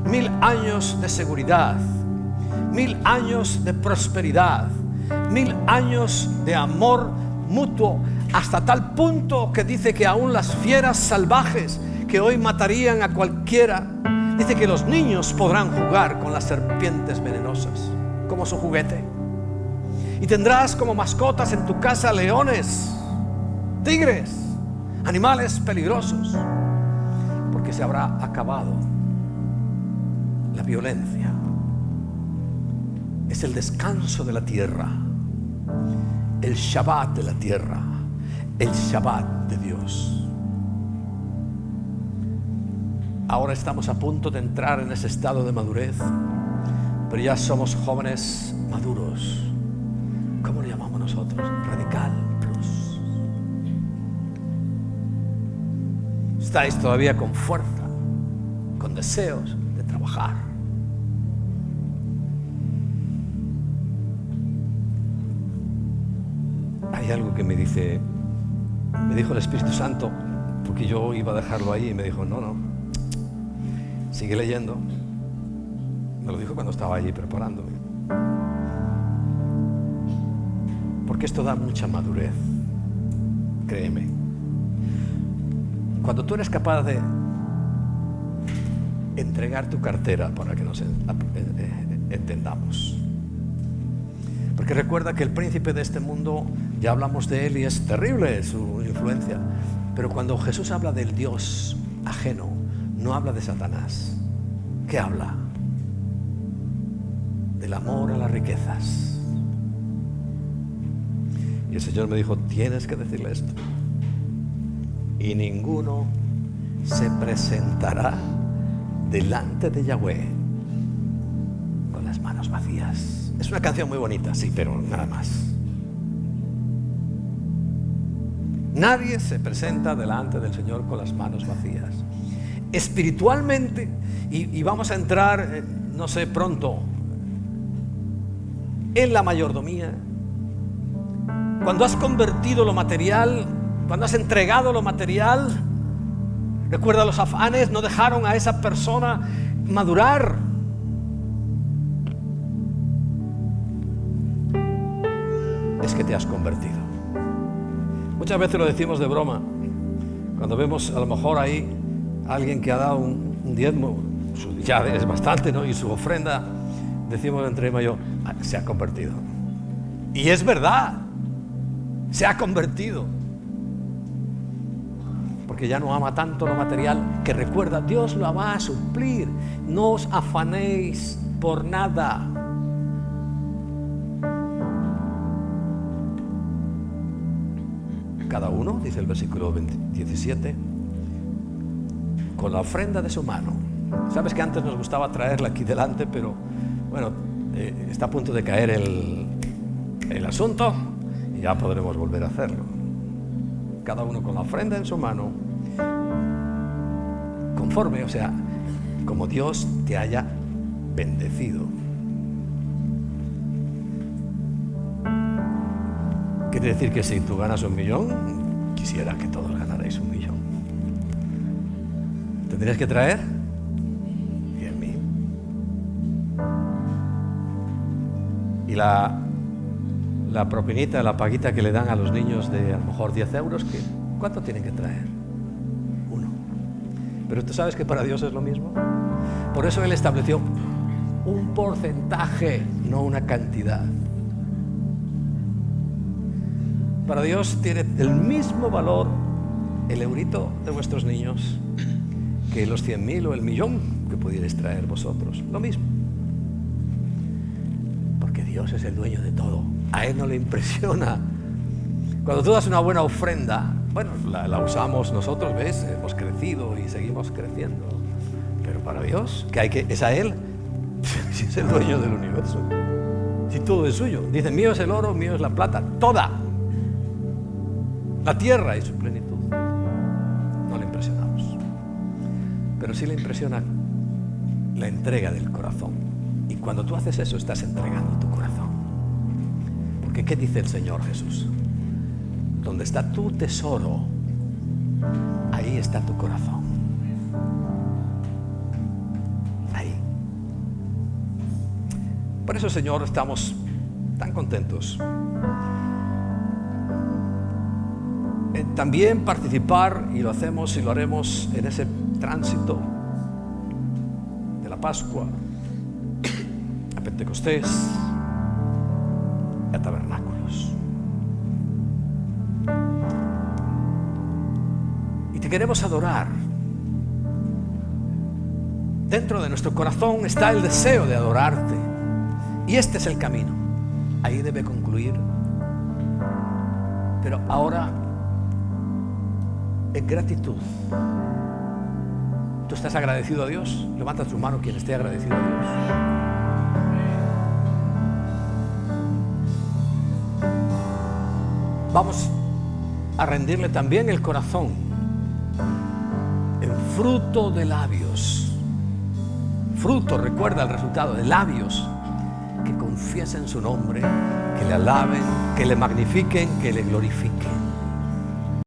1000 años de seguridad, 1000 años de prosperidad, 1000 años de amor mutuo, hasta tal punto que dice que aún las fieras salvajes que hoy matarían a cualquiera, dice que los niños podrán jugar con las serpientes venenosas como su juguete. Y tendrás como mascotas en tu casa leones, tigres, animales peligrosos, porque se habrá acabado la violencia. es el descanso de la tierra, el Shabbat de la tierra, el Shabbat de Dios. Ahora estamos a punto de entrar en ese estado de madurez, pero ya somos jóvenes maduros. ¿Cómo le llamamos nosotros? Radical Plus. Estáis todavía con fuerza, con deseos de trabajar. Hay algo que me dijo el Espíritu Santo, porque yo iba a dejarlo ahí, y me dijo, no, sigue leyendo. Me lo dijo cuando estaba allí preparándome. Porque esto da mucha madurez, créeme. Cuando tú eres capaz de entregar tu cartera, para que nos entendamos. Porque recuerda que el príncipe de este mundo, ya hablamos de él y es terrible su influencia. Pero cuando Jesús habla del Dios ajeno, no habla de Satanás. ¿Qué habla? Del amor a las riquezas. Y el Señor me dijo, tienes que decirle esto. Y ninguno se presentará delante de Yahweh con las manos vacías. Es una canción muy bonita, sí, pero nada más. Nadie se presenta delante del Señor con las manos vacías. Espiritualmente, y vamos a entrar, no sé, pronto, en la mayordomía. Cuando has convertido lo material, cuando has entregado lo material, recuerda, los afanes no dejaron a esa persona madurar. Es que te has convertido. Muchas veces lo decimos de broma, cuando vemos a lo mejor ahí a alguien que ha dado un diezmo, ya es bastante, ¿no? Y su ofrenda, decimos entre Emma y yo, se ha convertido. Y es verdad, se ha convertido. Porque ya no ama tanto lo material, que recuerda, Dios lo va a suplir. No os afanéis por nada. Cada uno, dice el versículo 17, con la ofrenda de su mano. Sabes que antes nos gustaba traerla aquí delante, pero bueno, está a punto de caer el asunto y ya podremos volver a hacerlo. Cada uno con la ofrenda en su mano, conforme, o sea, como Dios te haya bendecido. Quiere decir que si tú ganas 1.000.000, quisiera que todos ganarais 1.000.000. ¿Tendrías que traer? 100.000. Y la propinita, la paguita que le dan a los niños de a lo mejor 10 euros, ¿cuánto tienen que traer? 1. Pero tú sabes que para Dios es lo mismo. Por eso Él estableció un porcentaje, no una cantidad. Para Dios tiene el mismo valor el eurito de vuestros niños que los 100.000 o el 1.000.000 que pudierais traer vosotros. Lo mismo. Porque Dios es el dueño de todo. A Él no le impresiona. Cuando tú das una buena ofrenda, bueno, la usamos nosotros, ¿ves? Hemos crecido y seguimos creciendo. Pero para Dios, es a Él, si es el dueño del universo. Si todo es suyo. Dice, mío es el oro, mío es la plata, toda. La tierra y su plenitud. No le impresionamos. Pero sí le impresiona la entrega del corazón. Y cuando tú haces eso, estás entregando tu corazón. Porque ¿qué dice el Señor Jesús? Donde está tu tesoro, ahí está tu corazón. Ahí. Por eso, Señor, estamos tan contentos. También participar, y lo hacemos y lo haremos en ese tránsito de la Pascua a Pentecostés, a tabernáculos. Y te queremos adorar. Dentro de nuestro corazón está el deseo de adorarte. Y este es el camino. Ahí debe concluir. Pero ahora, en gratitud, ¿tú estás agradecido a Dios? Levanta tu mano quien esté agradecido a Dios. Vamos a rendirle también el corazón en fruto de labios. Fruto, recuerda el resultado, de labios que confiesen su nombre, que le alaben, que le magnifiquen, que le glorifiquen.